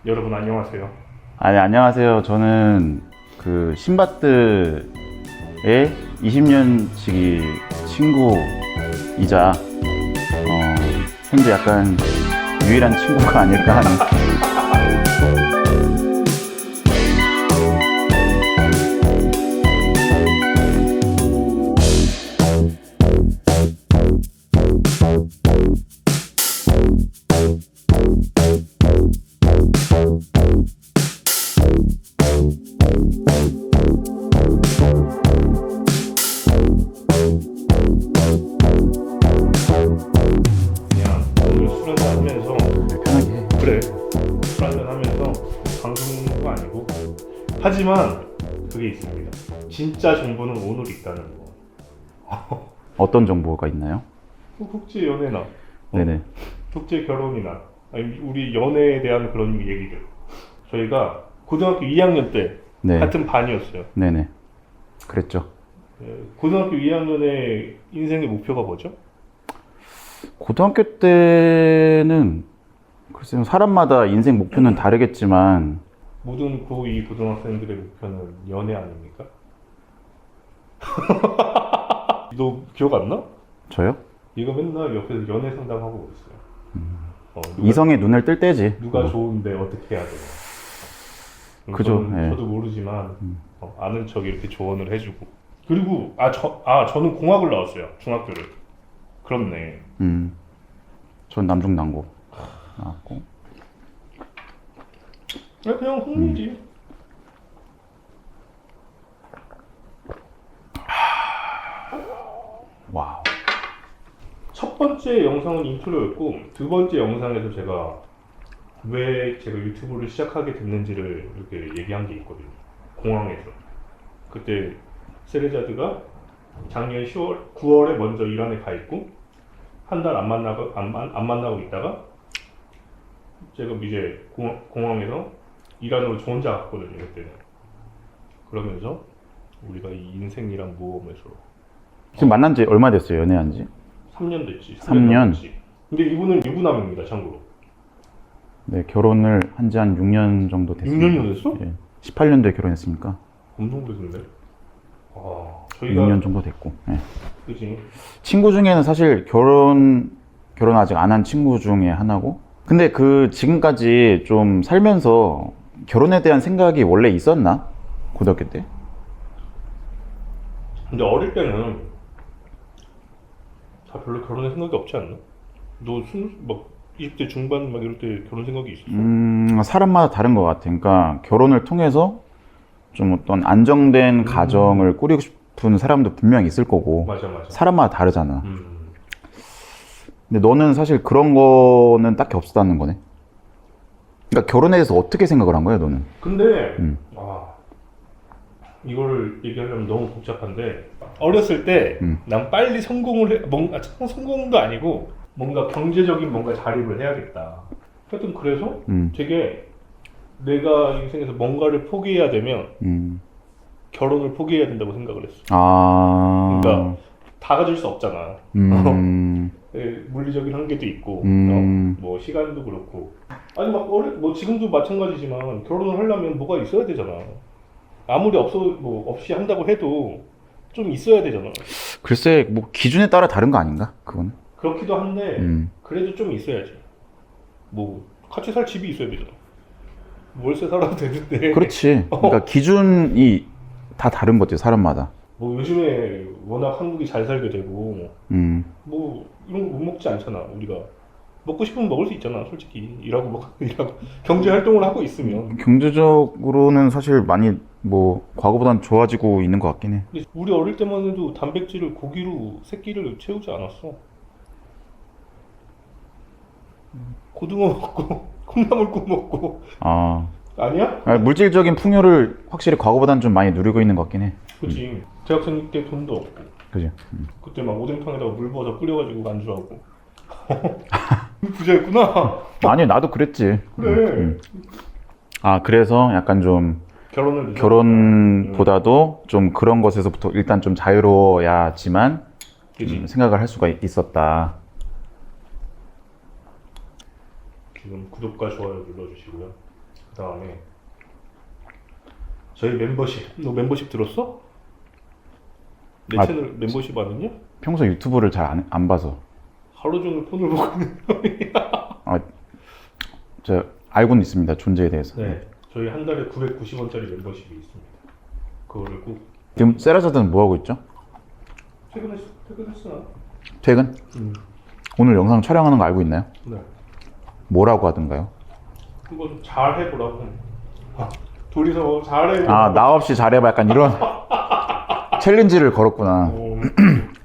여러분 안녕하세요. 아니, 안녕하세요. 저는 그 신바트의 20년치기 친구이자 현재 약간 유일한 친구가 아닐까 하는. 그냥 오늘 술 한잔 하면서 편하게 해. 그래 술 한잔 하면서 방송도 아니고 하지만 그게 있습니다. 진짜 정보는 오늘 있다는 거. 어떤 정보가 있나요? 국제 연애나 네네. 국제 결혼이나 아니, 우리 연애에 대한 그런 얘기들. 저희가 고등학교 2학년 때 네. 같은 반이었어요. 네네. 그랬죠. 고등학교 2학년의 인생의 목표가 뭐죠? 고등학교 때는 글쎄요, 사람마다 인생 목표는 다르겠지만 모든 고2 고등학생들의 목표는 연애 아닙니까? 너 기억 안 나? 저요? 얘가 맨날 옆에서 연애 상담하고 있어요. 이성의 눈을 뜰 때지. 누가 좋은데 어떻게 해야 되나? 그죠, 저는, 예. 저도 모르지만 아는 척 이렇게 조언을 해주고. 그리고 저는 공학을 나왔어요. 중학교를. 그렇네. 전 남중남고 나왔고. 그냥 흥미지. 와우. 첫 번째 영상은 인트로였고 두 번째 영상에서 제가 왜 제가 유튜브를 시작하게 됐는지를 이렇게 얘기한 게 있거든요. 공항에서. 그때 세레자드가 작년 9월에 먼저 이란에 가 있고 한 달 안 만나고 있다가 제가 이제 공항에서 이란으로 저 혼자 갔거든요. 그때는. 그러면서 우리가 이 인생이란 모험에서 지금 만난 지 얼마 됐어요? 연애한 지? 3년 됐지. 3년? 됐지. 근데 이분은 유부남입니다. 참고로. 네, 결혼을 한 지 한 6년 정도 됐습니다. 6년이나 됐어? 예. 18년도에 결혼했으니까 엄청 됐는데. 저희가 6년 정도 됐고. 예. 그지. 친구 중에는 사실 결혼 아직 안 한 친구 중에 하나고. 근데 그 지금까지 좀 살면서 결혼에 대한 생각이 원래 있었나? 고등학교 때? 근데 어릴 때는 다 별로 결혼할 생각이 없지 않나? 너 막 20대 중반 막 이럴 때 결혼 생각이 있었어? 사람마다 다른 것 같아. 그러니까 결혼을 통해서 좀 어떤 안정된 가정을 꾸리고 싶은 사람도 분명히 있을 거고. 맞아. 사람마다 다르잖아. 근데 너는 사실 그런 거는 딱히 없었다는 거네. 그러니까 결혼에 대해서 어떻게 생각을 한 거야, 너는? 근데 이걸 얘기하려면 너무 복잡한데 어렸을 때 난 빨리 성공을 해 뭔가 성공도 아니고 뭔가 경제적인 뭔가 자립을 해야겠다. 하여튼 그래서 되게 내가 인생에서 뭔가를 포기해야 되면 결혼을 포기해야 된다고 생각을 했어. 그러니까 다 가질 수 없잖아. 물리적인 한계도 있고, 뭐 시간도 그렇고. 아니 뭐 지금도 마찬가지지만 결혼을 하려면 뭐가 있어야 되잖아. 아무리 없이 한다고 해도 좀 있어야 되잖아. 글쎄, 뭐 기준에 따라 다른 거 아닌가? 그건. 그렇기도 한데 그래도 좀 있어야지. 뭐 같이 살 집이 있어야 되잖아. 월세 살아도 되는데. 그렇지. 그러니까 기준이 다 다른 거지, 사람마다. 뭐 요즘에 워낙 한국이 잘 살게 되고 뭐 이런 거 못 먹지 않잖아. 우리가 먹고 싶으면 먹을 수 있잖아. 솔직히 일하고 경제 활동을 하고 있으면. 경제적으로는 사실 많이 뭐 과거보단 좋아지고 있는 것 같긴 해. 근데 우리 어릴 때만 해도 단백질을 고기로 새끼를 채우지 않았어. 고등어 먹고 콩나물국 먹고. 아니야? 물질적인 풍요를 확실히 과거보단 좀 많이 누리고 있는 것 같긴 해. 그치. 대학생 때 돈도 없고. 그지. 그때 막 오뎅탕에다가 물 부어서 끓여가지고 안주하고. 부자였구나. 아니, 나도 그랬지. 그래. 그래서 약간 좀 결혼보다도 좀 그런 것에서부터 일단 좀 자유로워야지만 생각을 할 수가 있었다. 지금 구독과 좋아요 눌러주시고요. 그 다음에 저희 멤버십. 너 멤버십 들었어? 내 아, 채널 멤버십 아니냐? 평소 유튜브를 잘 안 봐서. 하루 종일 폰을 보고 있는 아, 저 알고는 있습니다. 존재에 대해서. 네. 저희 한 달에 990원짜리 멤버십이 있습니다. 그거를 꼭 지금 세라자드는 뭐 하고 있죠? 퇴근했어. 퇴근? 오늘 영상 촬영하는 거 알고 있나요? 네. 뭐라고 하던가요? 그거 좀 잘 해보라고. 둘이서 잘 해보라고. 아, 나 없이 잘해봐. 약간 이런 챌린지를 걸었구나.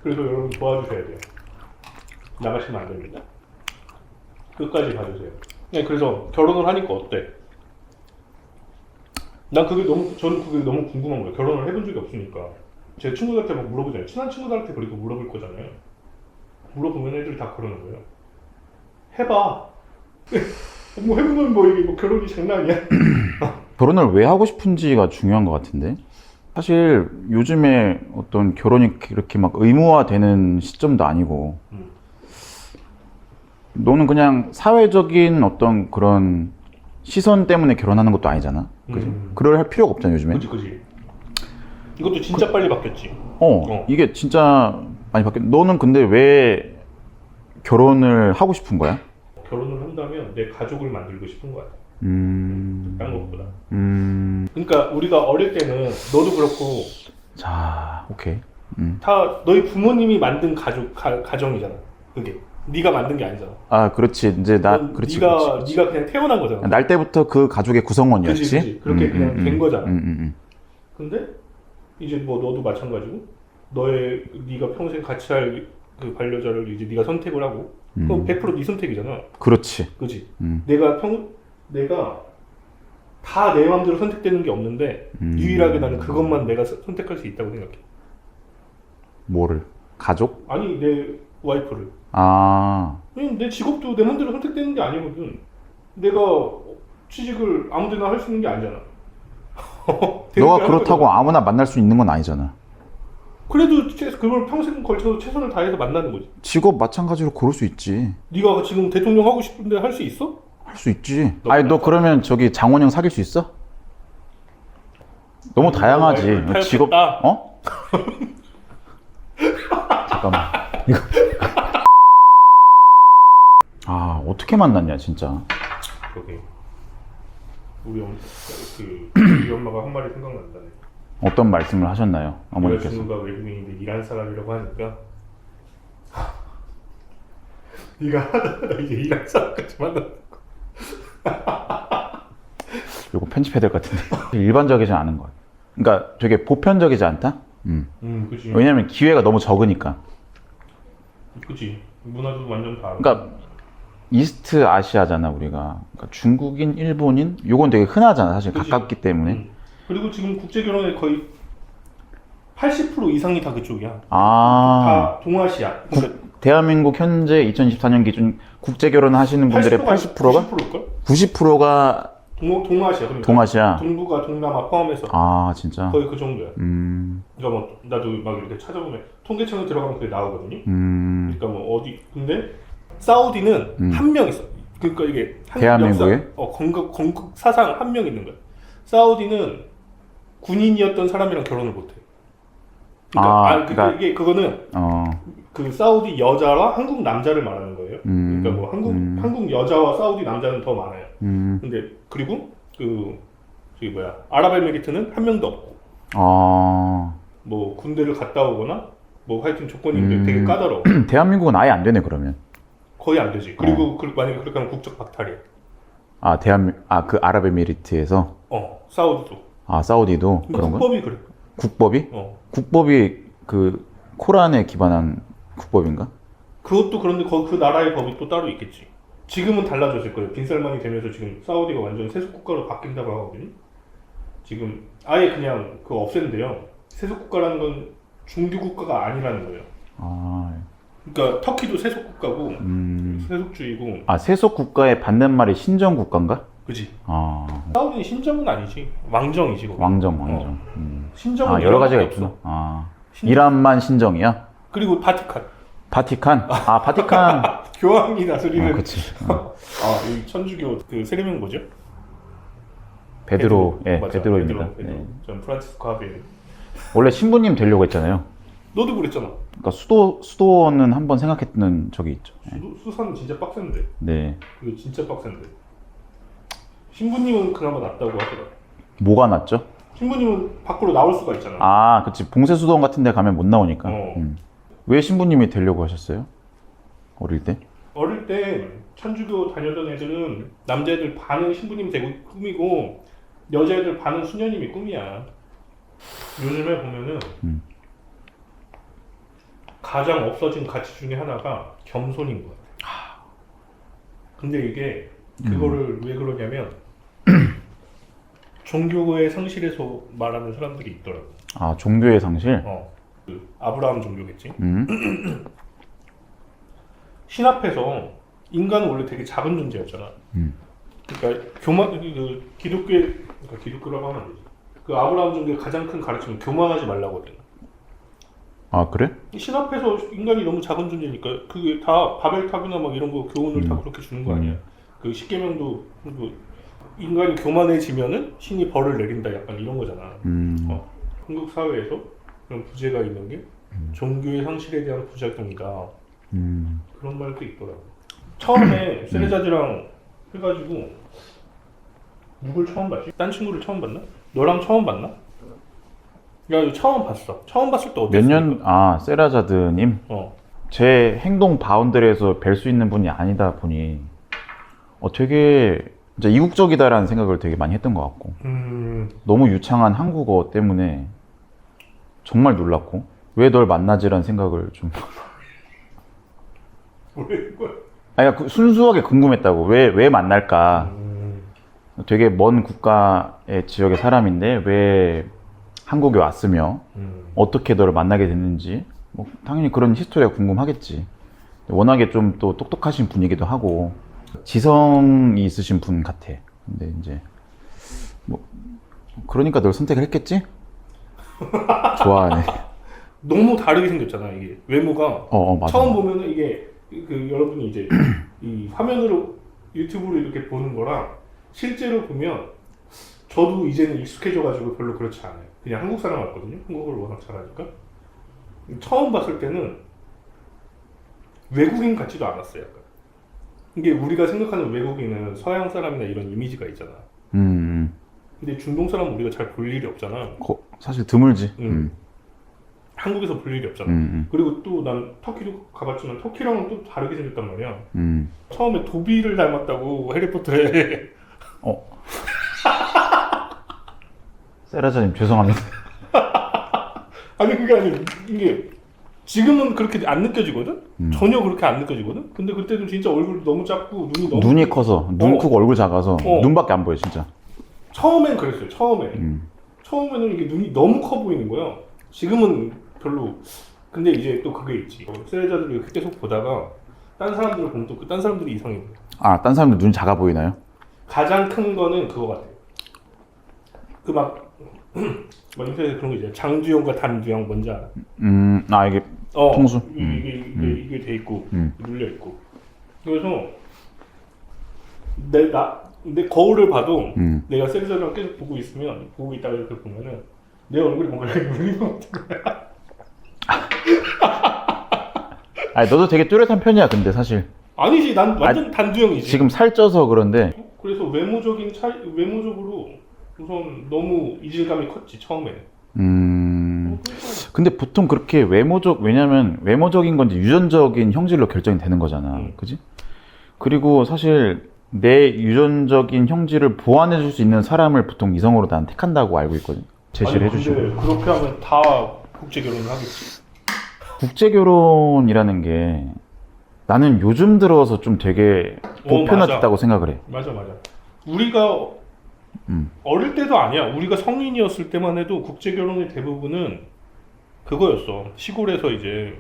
그래서 여러분 도와주셔야 돼요. 나가시면 안 됩니다. 끝까지 봐주세요. 네, 그래서 결혼을 하니까 어때? 저는 그게 너무 궁금한 거예요. 결혼을 해본 적이 없으니까. 제 친구들한테 막 물어보잖아요. 친한 친구들한테 그리고 물어볼 거잖아요. 물어보면 애들이 다 그러는 거예요. 해봐. 뭐 해보면 뭐 이게 뭐 결혼이 장난이야? 결혼을 왜 하고 싶은지가 중요한 것 같은데. 사실 요즘에 어떤 결혼이 그렇게 막 의무화되는 시점도 아니고 너는 그냥 사회적인 어떤 그런 시선 때문에 결혼하는 것도 아니잖아. 그지? 그럴 할 필요가 없잖아 요즘에. 그치. 이것도 진짜 빨리 바뀌었지. 이게 진짜 많이 바뀌었. 너는 근데 왜 결혼을 하고 싶은 거야? 결혼을 한다면 내 가족을 만들고 싶은 거야. 딴 것보다. 그러니까 우리가 어릴 때는 너도 그렇고 자, 오케이. 다 너희 부모님이 만든 가정이잖아. 그게 네가 만든 게 아니잖아. 아, 그렇지. 이제 그렇지. 네가 그냥 태어난 거잖아. 날 때부터 그 가족의 구성원이었지. 그치. 그렇게 그냥 된 거잖아. 음. 근데 이제 뭐 너도 마찬가지고 네가 평생 같이 할 그 반려자를 이제 네가 선택을 하고 그럼 100% 네 선택이잖아. 그렇지. 그지? 내가 다 내 마음대로 선택되는 게 없는데 유일하게 나는 그것만 내가 선택할 수 있다고 생각해. 뭐를? 가족? 아니 내 와이프를. 아. 왜냐면 내 직업도 내 마음대로 선택되는 게 아니거든. 내가 취직을 아무데나 할 수 있는 게 아니잖아. 너가 그렇다고 아무나 만날 수 있는 건 아니잖아. 그래도 그걸 평생 걸쳐서 최선을 다해서 만나는 거지. 직업 마찬가지로 고를 수 있지. 네가 지금 대통령 하고 싶은데 할 수 있어? 할 수 있지. 아니 너 그러면 저기 장원영 사귈 수 있어? 너무 다양하지. 직업 어? 잠깐만. 이거 아, 어떻게 만났냐 진짜. 그러게. 우리 엄마가 한 말이 생각난다네. 어떤 말씀을 하셨나요, 어머니께서? 여자친구가 외국인인데 일하는 사람이라고 하니까 네가 하다가 이제 일하는 사람까지 만났다. 이거 편집해야 될 것 같은데. 일반적이지 않은 것 같아. 그러니까 되게 보편적이지 않다? 그치. 왜냐면 기회가 너무 적으니까. 그치. 문화도 완전 다르고. 그러니까 이스트 아시아잖아 우리가. 그러니까 중국인, 일본인 요건 되게 흔하잖아 사실. 그치. 가깝기 때문에. 그리고 지금 국제 결혼의 거의 80% 이상이 다 그쪽이야. 아. 다 동아시아. 그러니까 대한민국 현재 2024년 기준 국제 결혼 하시는 분들의 80%가 90%일걸? 90%가 동아시아. 그러니까 동아시아. 동북아, 동남아 포함해서 아, 진짜. 거의 그 정도야. 그러니까 뭐 나도 막 이렇게 찾아보면 통계청에 들어가면 그게 나오거든요. 그러니까 뭐 어디 근데 사우디는 한 명 있어. 그러니까 이게 대한민국에? 건국 사상 한 명 있는 거야. 사우디는 군인이었던 사람이랑 결혼을 못해. 그러니까 이게 그거는 그 사우디 여자와 한국 남자를 말하는 거예요. 그러니까 뭐 한국 여자와 사우디 남자는 더 많아요. 근데 그리고 저기 뭐야 아랍에미리트는 한 명도 없고. 뭐 군대를 갔다 오거나 뭐 하여튼 조건이 되게 까다로워. 대한민국은 아예 안 되네 그러면. 거의 안 되지. 그리고 만약에 그렇게 하면 국적 박탈이야. 아, 그 아랍에미리트에서? 사우디도. 아, 사우디도 그런 거? 국법이 그래. 국법이? 국법이 그 코란에 기반한 국법인가? 그것도 그런데 그 나라의 법이 또 따로 있겠지. 지금은 달라졌을 거예요. 빈살만이 되면서 지금 사우디가 완전 세속 국가로 바뀐다고 하거든요. 지금 아예 그냥 그거 없앤대요. 세속 국가라는 건 중류 국가가 아니라는 거예요. 그러니까 터키도 세속 국가고 세속주의고. 아, 세속 국가의 반대말이 신정 국가인가? 그지. 사우디는 신정은 아니지. 왕정이지. 거기. 왕정. 신정은 여러 가지가 있구나. 이란만 신정이야? 그리고 바티칸. 바티칸? 바티칸. 교황이 다스리는. 그치. 이 천주교 그 세례명 뭐죠? 베드로, 예, 맞아, 베드로입니다. 베드로. 네. 전 프란치스코 하비엘. 원래 신부님 되려고 했잖아요. 너도 그랬잖아. 그러니까 수도원은 한번 생각했던 적이 있죠. 예. 수사는 진짜 빡센데. 네. 이거 진짜 빡센데. 신부님은 그나마 낫다고 하더라. 뭐가 낫죠? 신부님은 밖으로 나올 수가 있잖아. 아, 그치. 봉쇄수도원 같은 데 가면 못 나오니까. 어. 왜 신부님이 되려고 하셨어요? 어릴 때? 어릴 때 천주교 다녔던 애들은 남자애들 반은 신부님 되고 꿈이고 여자애들 반은 수녀님이 꿈이야. 요즘에 보면은 가장 없어진 가치 중에 하나가 겸손인 거야. 근데 이게 그거를 왜 그러냐면 종교의 상실에서 말하는 사람들이 있더라고. 아, 종교의 상실? 그 아브라함 종교겠지. 음. 신 앞에서 인간은 원래 되게 작은 존재였잖아. 그러니까 기독교라고 하면 안 되지. 그 아브라함 종교의 가장 큰 가르침은 교만하지 말라거든. 아, 그래? 신 앞에서 인간이 너무 작은 존재니까 그게 다 바벨탑이나 막 이런 거 교훈을 다 그렇게 주는 거 아니야. 그 십계명도 뭐 인간이 교만해지면은 신이 벌을 내린다 약간 이런 거잖아. 한국 사회에서 그런 부재가 있는 게 종교의 상실에 대한 부작용이다. 그런 말도 있더라고. 처음에 세레자즈랑 해가지고 누굴 처음 봤지? 딴 친구를 처음 봤나? 너랑 처음 봤나? 야, 이거 처음 봤어. 처음 봤을 때 몇 어땠어? 년, 세라자드님? 제 행동 바운더리에서 뵐 수 있는 분이 아니다 보니, 되게, 진짜 이국적이다라는 생각을 되게 많이 했던 것 같고, 너무 유창한 한국어 때문에 정말 놀랐고, 왜 널 만나지라는 생각을 좀. 왜 거야? 아니, 순수하게 궁금했다고. 왜 만날까? 되게 먼 국가의 지역의 사람인데, 왜 한국에 왔으며, 어떻게 너를 만나게 됐는지, 뭐, 당연히 그런 히스토리가 궁금하겠지. 워낙에 좀 또 똑똑하신 분이기도 하고, 지성이 있으신 분 같아. 근데 이제, 뭐, 그러니까 널 선택을 했겠지? 좋아하네. 너무 다르게 생겼잖아, 이게. 외모가. 맞아. 처음 보면은 이게, 여러분이 이제, 이 화면으로, 유튜브로 이렇게 보는 거랑, 실제로 보면, 저도 이제는 익숙해져가지고 별로 그렇지 않아요. 그냥 한국 사람 같거든요. 한국어를 워낙 잘하니까. 처음 봤을 때는 외국인 같지도 않았어요. 약간. 이게 우리가 생각하는 외국인은 서양 사람이나 이런 이미지가 있잖아. 근데 중동 사람은 우리가 잘 볼 일이 없잖아. 사실 드물지. 한국에서 볼 일이 없잖아. 그리고 또 난 터키도 가봤지만 터키랑은 또 다르게 생겼단 말이야. 처음에 도비를 닮았다고 해리포터에. 세라자님 죄송합니다. 아니 그게 아니고 이게 지금은 그렇게 안 느껴지거든? 전혀 그렇게 안 느껴지거든? 근데 그때는 진짜 얼굴 너무 작고 눈이 커서 눈 크고 얼굴 작아서 눈밖에 안 보여 진짜. 처음엔 그랬어요. 처음에는 이게 눈이 너무 커 보이는 거야. 지금은 별로. 근데 이제 또 그게 있지. 세레자들을 이렇게 계속 보다가 딴 사람들을 보면 또 그 딴 사람들이 이상해 보여. 딴 사람들 눈이 작아 보이나요? 가장 큰 거는 그거 같아. 막 인터넷에 그런 거 있잖아. 장두영과 단두영 뭔지 알아? 이게 통수. 이게 돼 있고 눌려 있고. 그래서 내 거울을 봐도 내가 세레자랑 계속 보고 있다가 이렇게 보면은 내 얼굴이 뭔가 이렇게 눌리는 것 같은 거야. 너도 되게 뚜렷한 편이야 근데 사실. 아니지, 난 완전 단두영이지. 지금 살쪄서 그런데. 그래서 외모적으로 우선 너무 이질감이 컸지 처음에는. 근데 보통 그렇게 왜냐면 외모적인 건지 유전적인 형질로 결정이 되는 거잖아. 그지? 그리고 사실 내 유전적인 형질을 보완해 줄 수 있는 사람을 보통 이성으로 난 택한다고 알고 있거든. 제시를 해주시고. 그렇게 하면 다 국제결혼을 하겠지. 국제결혼이라는 게 나는 요즘 들어서 좀 되게 보편화됐다고 생각을 해. 맞아. 우리가 어릴 때도 아니야. 우리가 성인이었을 때만 해도 국제결혼의 대부분은 그거였어. 시골에서 이제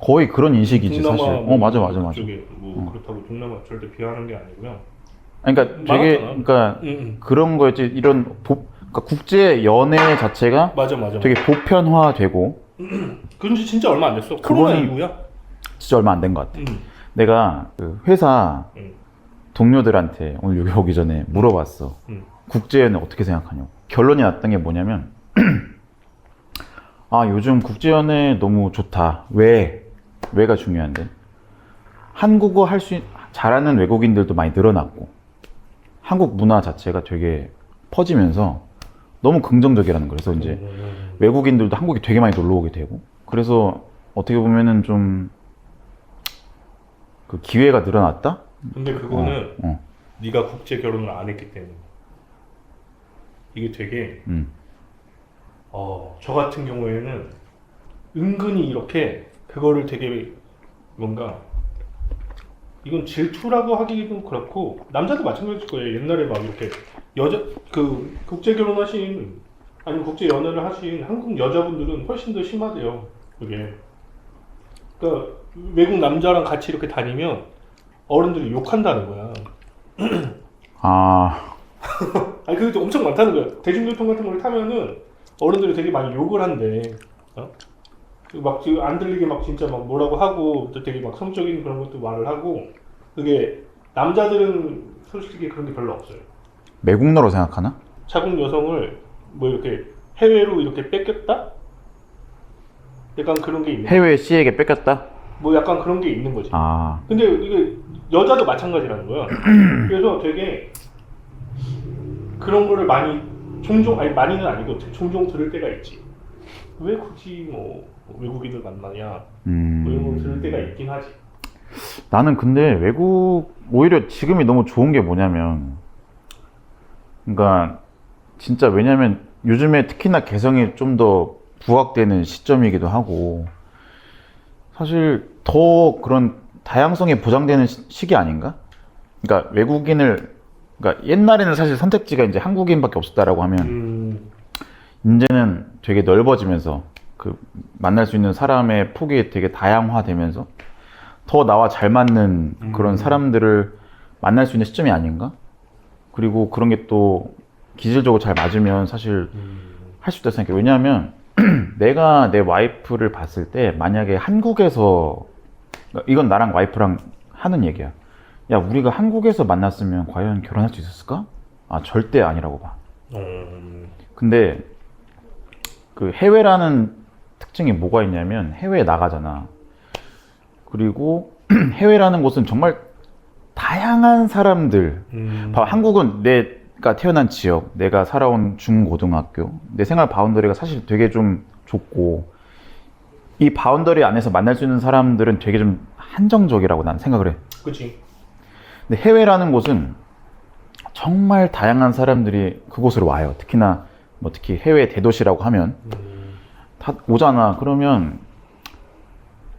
거의 그런 인식이지 사실. 맞아. 쪽에 그렇다고 동남아 절대 비하하는 게 아니고요. 그러니까 되게 그런 거였지. 이런 그러니까 국제 연애 자체가 맞아. 되게 보편화되고. 그건 진짜 얼마 안 됐어. 코로나 이후야. 진짜 얼마 안 된 것 같아. 내가 그 회사 동료들한테 오늘 여기 오기 전에 물어봤어. 국제연애 어떻게 생각하냐고. 결론이 났던 게 뭐냐면 아, 요즘 국제연애 너무 좋다. 왜가 중요한데. 한국어 잘하는 외국인들도 많이 늘어났고 한국 문화 자체가 되게 퍼지면서 너무 긍정적이라는 거예요. 그래서 이제 외국인들도 한국에 되게 많이 놀러 오게 되고, 그래서 어떻게 보면은 좀 그 기회가 늘어났다? 근데 그거는 네가 국제 결혼을 안 했기 때문에. 이게 되게 저 같은 경우에는 은근히 이렇게 그거를 되게 뭔가 이건 질투라고 하기도 그렇고 남자도 마찬가지일 거예요. 옛날에 막 이렇게 그 국제 결혼하신 아니면 국제 연애를 하신 한국 여자분들은 훨씬 더 심하대요. 그게. 그러니까 외국 남자랑 같이 이렇게 다니면 어른들이 욕한다는 거야. 아, 아니 그게 엄청 많다는 거야. 대중교통 같은 걸 타면은 어른들이 되게 많이 욕을 한대. 막 지금 안 들리게 막 진짜 막 뭐라고 하고 또 되게 막 성적인 그런 것도 말을 하고. 그게 남자들은 솔직히 그런 게 별로 없어요. 매국노로 생각하나? 자국 여성을 뭐 이렇게 해외로 이렇게 뺏겼다? 약간 그런 게 있는 거야. 해외 C에게 뺏겼다? 뭐 약간 그런 게 있는 거지. 아, 근데 이게 여자도 마찬가지라는 거야. 그래서 되게 그런 거를 아니 많이는 아니고 종종 들을 때가 있지. 왜 굳이 뭐 외국인을 만나냐 뭐 이런 거 들을 때가 있긴 하지. 나는 근데 오히려 지금이 너무 좋은 게 뭐냐면, 그러니까 진짜 왜냐면 요즘에 특히나 개성이 좀 더 부각되는 시점이기도 하고, 사실 더 그런 다양성이 보장되는 시기 아닌가? 그러니까 그러니까 옛날에는 사실 선택지가 이제 한국인밖에 없었다라고 하면 이제는 되게 넓어지면서 그 만날 수 있는 사람의 폭이 되게 다양화되면서 더 나와 잘 맞는 그런 사람들을 만날 수 있는 시점이 아닌가? 그리고 그런 게 또 기질적으로 잘 맞으면 사실 할 수 있다고 생각해. 왜냐하면 내가 내 와이프를 봤을 때 만약에 한국에서, 이건 나랑 와이프랑 하는 얘기야. 야, 우리가 한국에서 만났으면 과연 결혼할 수 있었을까? 아, 절대 아니라고 봐. 근데 그 해외라는 특징이 뭐가 있냐면 해외에 나가잖아. 그리고 해외라는 곳은 정말 다양한 사람들. 봐봐, 한국은 내가 태어난 지역, 내가 살아온 중고등학교, 내 생활 바운더리가 사실 되게 좀 좁고, 이 바운더리 안에서 만날 수 있는 사람들은 되게 좀 한정적이라고 난 생각을 해. 그치. 근데 해외라는 곳은 정말 다양한 사람들이 그곳으로 와요. 특히나 뭐 특히 해외 대도시라고 하면 다 오잖아. 그러면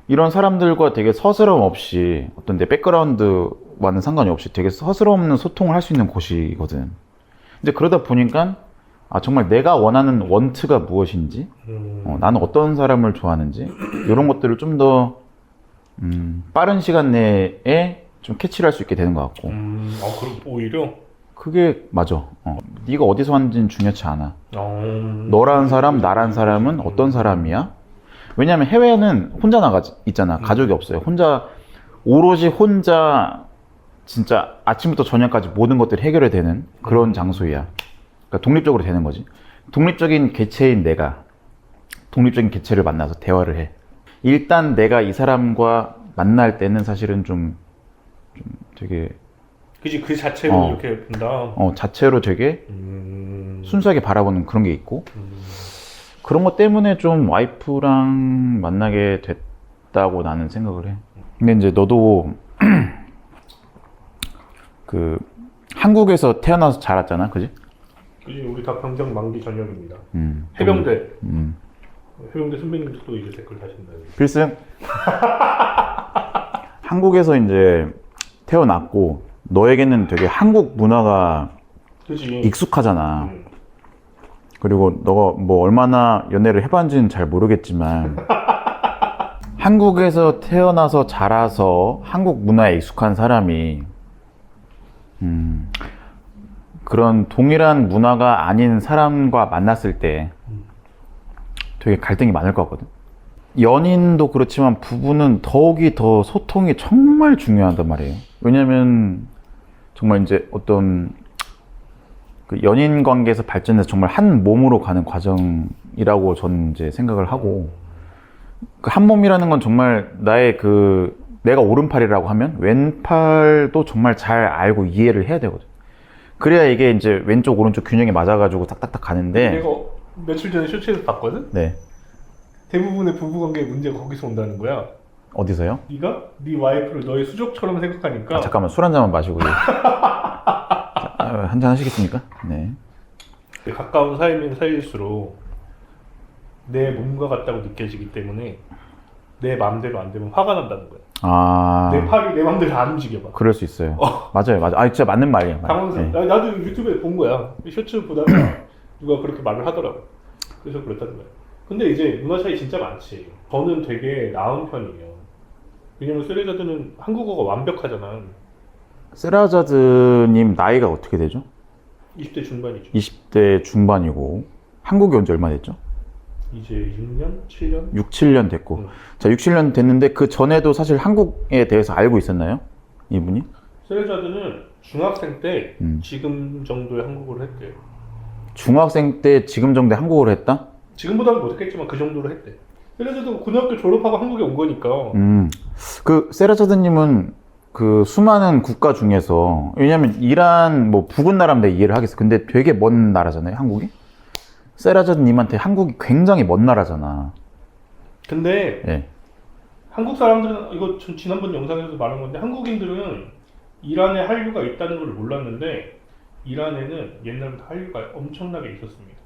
이런 사람들과 되게 서스럼 없이 어떤 내 백그라운드와는 상관이 없이 되게 서스럼 없는 소통을 할 수 있는 곳이거든. 이제 그러다 보니까 정말 내가 원하는 원트가 무엇인지, 나는 어떤 사람을 좋아하는지 이런 것들을 좀 더 빠른 시간 내에 좀 캐치를 할 수 있게 되는 것 같고. 그럼 오히려 그게 맞아. 네가 어디서 왔는지는 중요치 않아. 너라는 너란 사람, 나란 사람은 어떤 사람이야? 왜냐면 해외는 혼자 있잖아. 가족이 없어요. 오로지 혼자 진짜 아침부터 저녁까지 모든 것들이 해결이 되는 그런 장소야. 그러니까 독립적으로 되는 거지. 독립적인 개체인 내가 독립적인 개체를 만나서 대화를 해. 일단 내가 이 사람과 만날 때는 사실은 좀 되게 그지 그 자체로 이렇게 본다. 자체로 되게 순수하게 바라보는 그런 게 있고, 그런 것 때문에 좀 와이프랑 만나게 됐다고 나는 생각을 해. 근데 이제 너도 그 한국에서 태어나서 자랐잖아, 그지? 그지 우리 다 병장 만기 전역입니다. 해병대. 해병대 선배님도 또 이제 댓글 다신다. 필승. 한국에서 이제 태어났고 너에게는 되게 한국 문화가 그지. 익숙하잖아. 그리고 너가 뭐 얼마나 연애를 해봤는지는 잘 모르겠지만 한국에서 태어나서 자라서 한국 문화에 익숙한 사람이 그런 동일한 문화가 아닌 사람과 만났을 때 되게 갈등이 많을 것 같거든. 연인도 그렇지만 부부는 더욱이 더 소통이 정말 중요하단 말이에요. 왜냐면 정말 이제 어떤 그 연인 관계에서 발전해서 정말 한 몸으로 가는 과정이라고 저는 이제 생각을 하고, 그 한 몸이라는 건 정말 나의 내가 오른팔이라고 하면 왼팔도 정말 잘 알고 이해를 해야 되거든. 그래야 이게 이제 왼쪽 오른쪽 균형이 맞아가지고 딱딱딱 가는데. 내가 며칠 전에 쇼츠에서 봤거든? 네. 대부분의 부부관계 문제가 거기서 온다는 거야. 어디서요? 네가 네 와이프를 너의 수족처럼 생각하니까. 잠깐만 술 한 잔만 마시고. 한잔 하시겠습니까? 네. 가까운 사이면 사이일수록 내 몸과 같다고 느껴지기 때문에 내 마음대로 안 되면 화가 난다는 거야. 내 팔이 내 마음대로 안 움직여 봐. 그럴 수 있어요. 맞아요. 진짜 맞는 말이에요. 당황스러워. 네. 나도 유튜브에 본 거야. 쇼츠 보다가 누가 그렇게 말을 하더라고. 그래서 그렇다는 거야. 근데 이제 문화 차이 진짜 많지. 저는 되게 나은 편이에요. 왜냐면 세레자드는 한국어가 완벽하잖아. 세라자드님 나이가 어떻게 되죠? 20대 중반이죠. 20대 중반이고 한국에 온 지 얼마 됐죠? 이제 6년? 7년? 6, 7년 됐고. 자, 6, 7년 됐는데 그 전에도 사실 한국에 대해서 알고 있었나요? 이분이? 세레자드는 중학생 때 지금 정도의 한국어를 했대요. 중학생 때 지금 정도의 한국어를 했다? 지금보다는 못했겠지만 그 정도로 했대. 세레자드가 고등학교 졸업하고 한국에 온 거니까. 그 세라자드님은 그 수많은 국가 중에서, 왜냐면 이란 뭐 북은 나라면 내가 이해를 하겠어. 근데 되게 먼 나라잖아요, 한국이? 세라자드님한테 한국이 굉장히 먼 나라잖아. 근데 예. 한국 사람들은, 이거 전 지난번 영상에서도 말한 건데, 한국인들은 이란에 한류가 있다는 걸 몰랐는데 이란에는 옛날부터 한류가 엄청나게 있었습니다.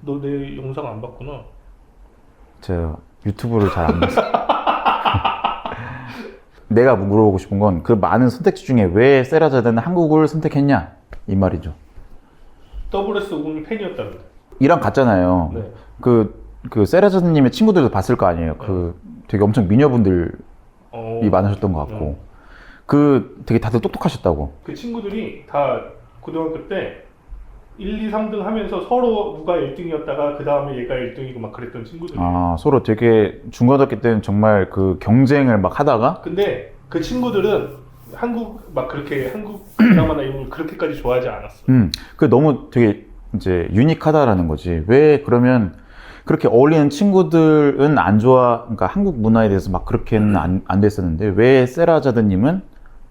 너 내 영상 안 봤구나. 제가 유튜브를 잘 안 봤어요. 내가 물어보고 싶은 건 그 많은 선택지 중에 왜 세라자드는 한국을 선택했냐 이 말이죠. WS501 팬이었답니다. 이란 갔잖아요. 네. 그 세라자드님의 친구들도 봤을 거 아니에요. 그 되게 엄청 미녀분들이 많으셨던 것 같고, 그 되게 다들 똑똑하셨다고. 그 친구들이 다 고등학교 때 1, 2, 3등 하면서 서로 누가 1등이었다가 그 다음에 얘가 1등이고 막 그랬던 친구들이에요. 서로 되게 중고등학교 때는 정말 그 경쟁을 막 하다가. 근데 그 친구들은 한국 막 그렇게 한국 드라마나 이런 걸 그렇게까지 좋아하지 않았어. 그 너무 되게 이제 유니크하다라는 거지. 왜 그러면 그렇게 어울리는 친구들은 안 좋아, 그러니까 한국 문화에 대해서 막 그렇게는 안 됐었는데 왜 세라자드님은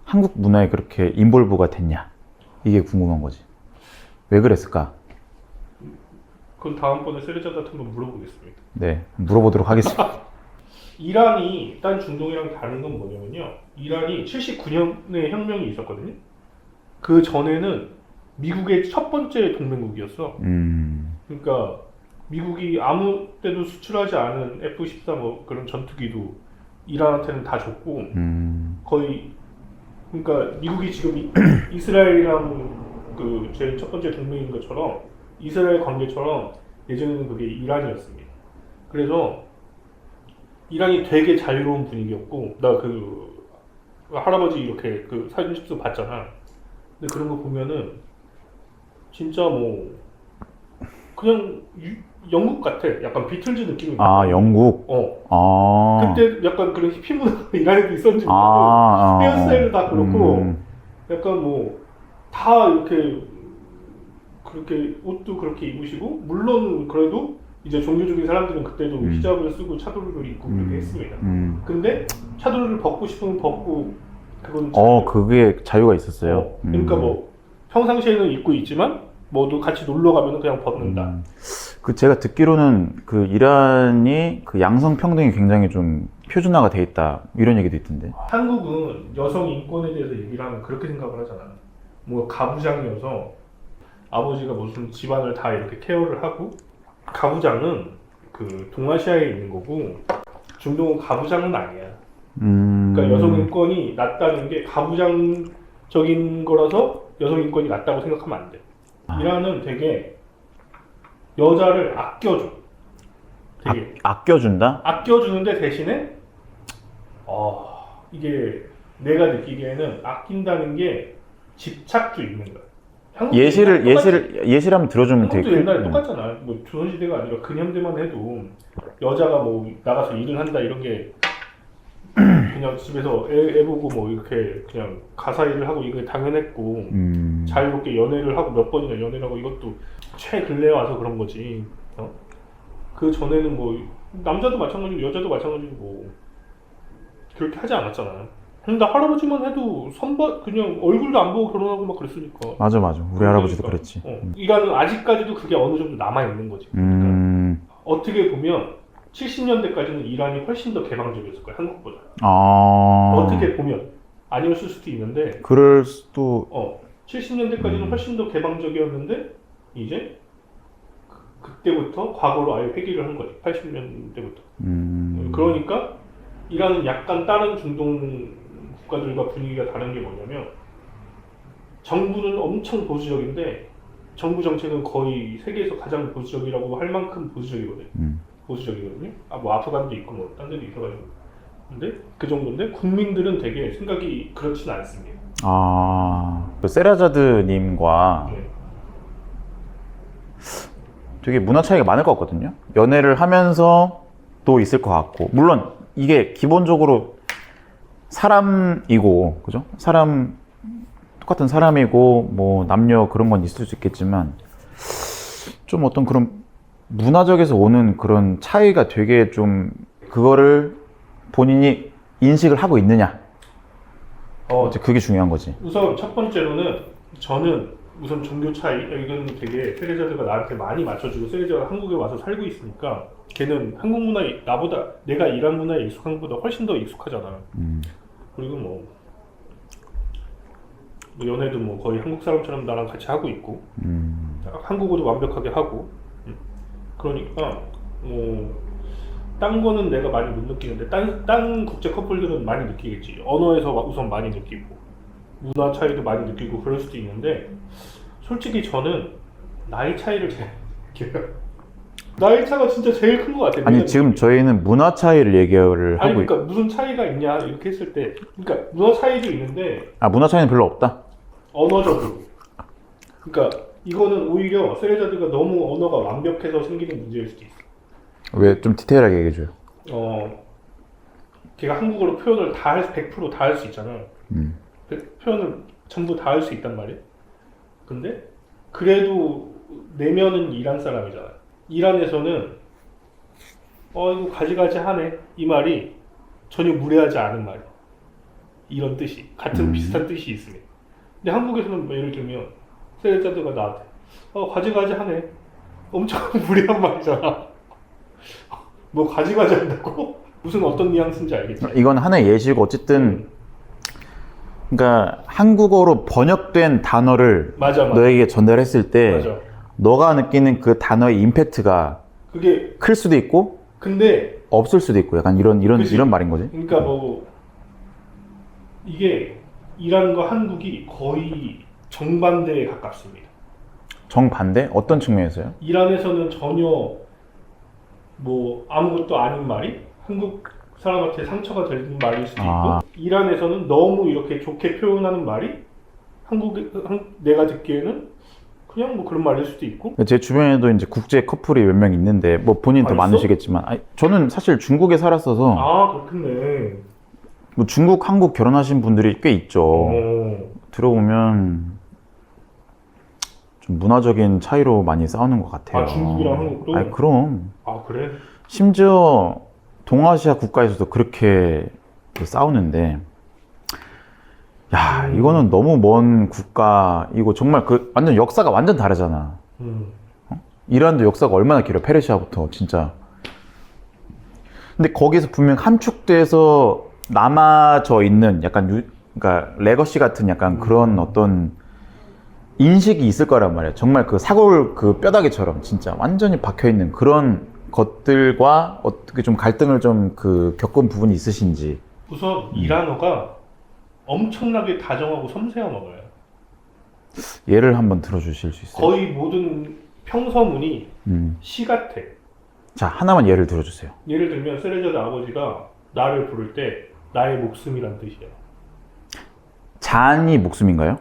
한국 문화에 그렇게 인볼브가 됐냐, 이게 궁금한 거지. 왜 그랬을까? 그건 다음번에 세레자드한테 한번 물어보겠습니다. 네, 물어보도록 하겠습니다. 이란이 딴 중동이랑 다른 건 뭐냐면요, 이란이 79년에 혁명이 있었거든요. 그 전에는 미국의 첫 번째 동맹국이었어. 그러니까 미국이 아무 때도 수출하지 않은 F-14 뭐 그런 전투기도 이란한테는 다 줬고, 거의, 그러니까 미국이 지금 이스라엘이랑 그 제일 첫 번째 동맹인 것처럼 이스라엘 관계처럼 예전에는 그게 이란이었습니다. 그래서 이란이 되게 자유로운 분위기였고, 나 그 할아버지 이렇게 그 사진 집수 봤잖아. 근데 그런 거 보면은 진짜 뭐 그냥 영국 같아. 약간 비틀즈 느낌이. 영국? 그때 약간 그런 히피 문화가 이란에도 있었는지 모르고, 헤어스타일도 다 그렇고, 약간 뭐 다 이렇게 그렇게 옷도 그렇게 입으시고, 물론 그래도 이제 종교적인 사람들은 그때도 히잡을 쓰고 차도르를 입고 그렇게 했습니다. 근데 차도르를 벗고 싶으면 벗고, 그건 그게 자유가 있었어요. 그러니까 뭐 평상시에는 입고 있지만 뭐도 같이 놀러 가면 그냥 벗는다. 그 제가 듣기로는 그 이란이 그 양성 평등이 굉장히 좀 표준화가 돼 있다, 이런 얘기도 있던데. 한국은 여성 인권에 대해서 얘기를 하면 그렇게 생각을 하잖아. 뭐 가부장이어서 아버지가 무슨 집안을 다 이렇게 케어를 하고, 가부장은 그 동아시아에 있는 거고 중동은 가부장은 아니야. 그러니까 여성 인권이 낮다는 게 가부장적인 거라서 여성 인권이 낮다고 생각하면 안 돼. 이란은 되게 여자를 아껴줘. 되게 아껴준다? 아껴주는데 대신에 이게 내가 느끼기에는 아낀다는 게 집착도 있는 거야. 예시를 한번 들어주면 한국도 되게. 옛날에 똑같잖아. 뭐 조선시대가 아니라 근현대만 해도 여자가 뭐 나가서 일을 한다 이런 게 그냥 집에서 애 보고 뭐 이렇게 그냥 가사 일을 하고 이게 당연했고 자유롭게 연애를 하고 몇 번이나 연애를 하고 이것도 최근래에 와서 그런 거지. 그 전에는 뭐 남자도 마찬가지고 여자도 마찬가지고 뭐 그렇게 하지 않았잖아. 근데 할아버지만 해도 선바 그냥 얼굴도 안 보고 결혼하고 막 그랬으니까. 맞아. 우리 할아버지도 그러니까, 그랬지. 이거는 아직까지도 그게 어느 정도 남아 있는 거지. 그러니까 어떻게 보면 70년대까지는 이란이 훨씬 더 개방적이었을 거야, 한국보다. 어떻게 보면 아니었을 수도 있는데. 그럴 수도. 70년대까지는 훨씬 더 개방적이었는데 이제 그때부터 과거로 아예 회귀를 한 거지. 80년대부터. 그러니까 이란은 약간 다른 중동 국가들과 분위기가 다른 게 뭐냐면 정부는 엄청 보수적인데 정부 정책은 거의 세계에서 가장 보수적이라고 할 만큼 보수적이거든요. 뭐 아프간도 있고 뭐 딴 데도 있어가지고. 근데 그 정도인데 국민들은 되게 생각이 그렇진 않습니다. 그 세라자드님과 네. 되게 문화 차이가 많을 것 같거든요. 연애를 하면서 또 있을 것 같고, 물론 이게 기본적으로 사람이고, 그죠? 똑같은 사람이고, 뭐 남녀 그런 건 있을 수 있겠지만 좀 어떤 그런 문화적에서 오는 그런 차이가 되게 좀 그거를 본인이 인식을 하고 있느냐. 이제 그게 중요한 거지. 우선 첫 번째로는 저는 우선 종교 차이, 이건 되게 세례자들가 나한테 많이 맞춰주고 세례자가 한국에 와서 살고 있으니까 걔는 한국 문화에 나보다 내가 이란 문화에 익숙한 것보다 훨씬 더 익숙하잖아. 그리고 뭐 연애도 뭐 거의 한국 사람처럼 나랑 같이 하고 있고 한국어도 완벽하게 하고 그러니까 뭐 딴 거는 내가 많이 못 느끼는데 딴 국제 커플들은 많이 느끼겠지. 언어에서 우선 많이 느끼고 문화 차이도 많이 느끼고 그럴 수도 있는데 솔직히 저는 나이 차이를 제일 느껴요. 나이 차가 진짜 제일 큰 것 같아요. 아니 지금 저희는 문화 차이를 얘기를 하고 그러니까 무슨 차이가 있냐 이렇게 했을 때 그러니까 문화 차이도 있는데 문화 차이는 별로 없다? 언어적으로. 그러니까 이거는 오히려 세례자들과 너무 언어가 완벽해서 생기는 문제일 수도 있어. 왜? 좀 디테일하게 얘기해줘요. 걔가 한국어로 표현을 100% 다 할 수 있잖아. 표현을 전부 다 할 수 있단 말이야. 근데 그래도 내면은 이란 사람이잖아. 이란에서는 이거 가지가지 하네 이 말이 전혀 무례하지 않은 말이야. 이런 뜻이 같은 비슷한 뜻이 있으면. 근데 한국에서는 뭐 예를 들면 세례자들가 나한테 가지가지 하네 엄청 무례한 말이잖아. 뭐 가지가지 한다고? 무슨 어떤 뉘앙스인지 알겠지? 이건 하나의 예시고 어쨌든 그러니까 한국어로 번역된 단어를 맞아. 너에게 전달했을 때 맞아. 너가 느끼는 그 단어의 임팩트가 그게 클 수도 있고 근데 없을 수도 있고 약간 이런 말인 거지. 그러니까 뭐 이게 이란과 한국이 거의 정반대에 가깝습니다. 정반대? 어떤 측면에서요? 이란에서는 전혀 뭐 아무것도 아닌 말이 한국 사람한테 상처가 되는 말일 수도 있고 이란에서는 너무 이렇게 좋게 표현하는 말이 내가 듣기에는 그냥 뭐 그런 말일 수도 있고. 제 주변에도 이제 국제 커플이 몇 명 있는데 뭐 본인 더 많으시겠지만 저는 사실 중국에 살았어서 그렇겠네. 뭐 중국, 한국 결혼하신 분들이 꽤 있죠. 들어보면 좀 문화적인 차이로 많이 싸우는 것 같아요. 중국이랑 한국도? 그럼. 그래? 심지어 동아시아 국가에서도 그렇게 싸우는데 이거는 너무 먼 국가이고 정말 완전 역사가 완전 다르잖아. 이란도 역사가 얼마나 길어. 페르시아부터 진짜. 근데 거기서 분명 함축돼서 남아져 있는 약간 그러니까 레거시 같은 약간 그런 어떤 인식이 있을 거란 말이야. 정말 그 사골 그 뼈다귀처럼 진짜 완전히 박혀 있는 그런 것들과 어떻게 좀 갈등을 좀 겪은 부분이 있으신지. 우선 이란어가 엄청나게 다정하고 섬세한 언어예요. 예를 한번 들어주실 수 있어요? 거의 모든 평서문이 시 같아. 자, 하나만 예를 들어주세요. 예를 들면 세레자드 아버지가 나를 부를 때 나의 목숨이란 뜻이야. 잔이 목숨인가요?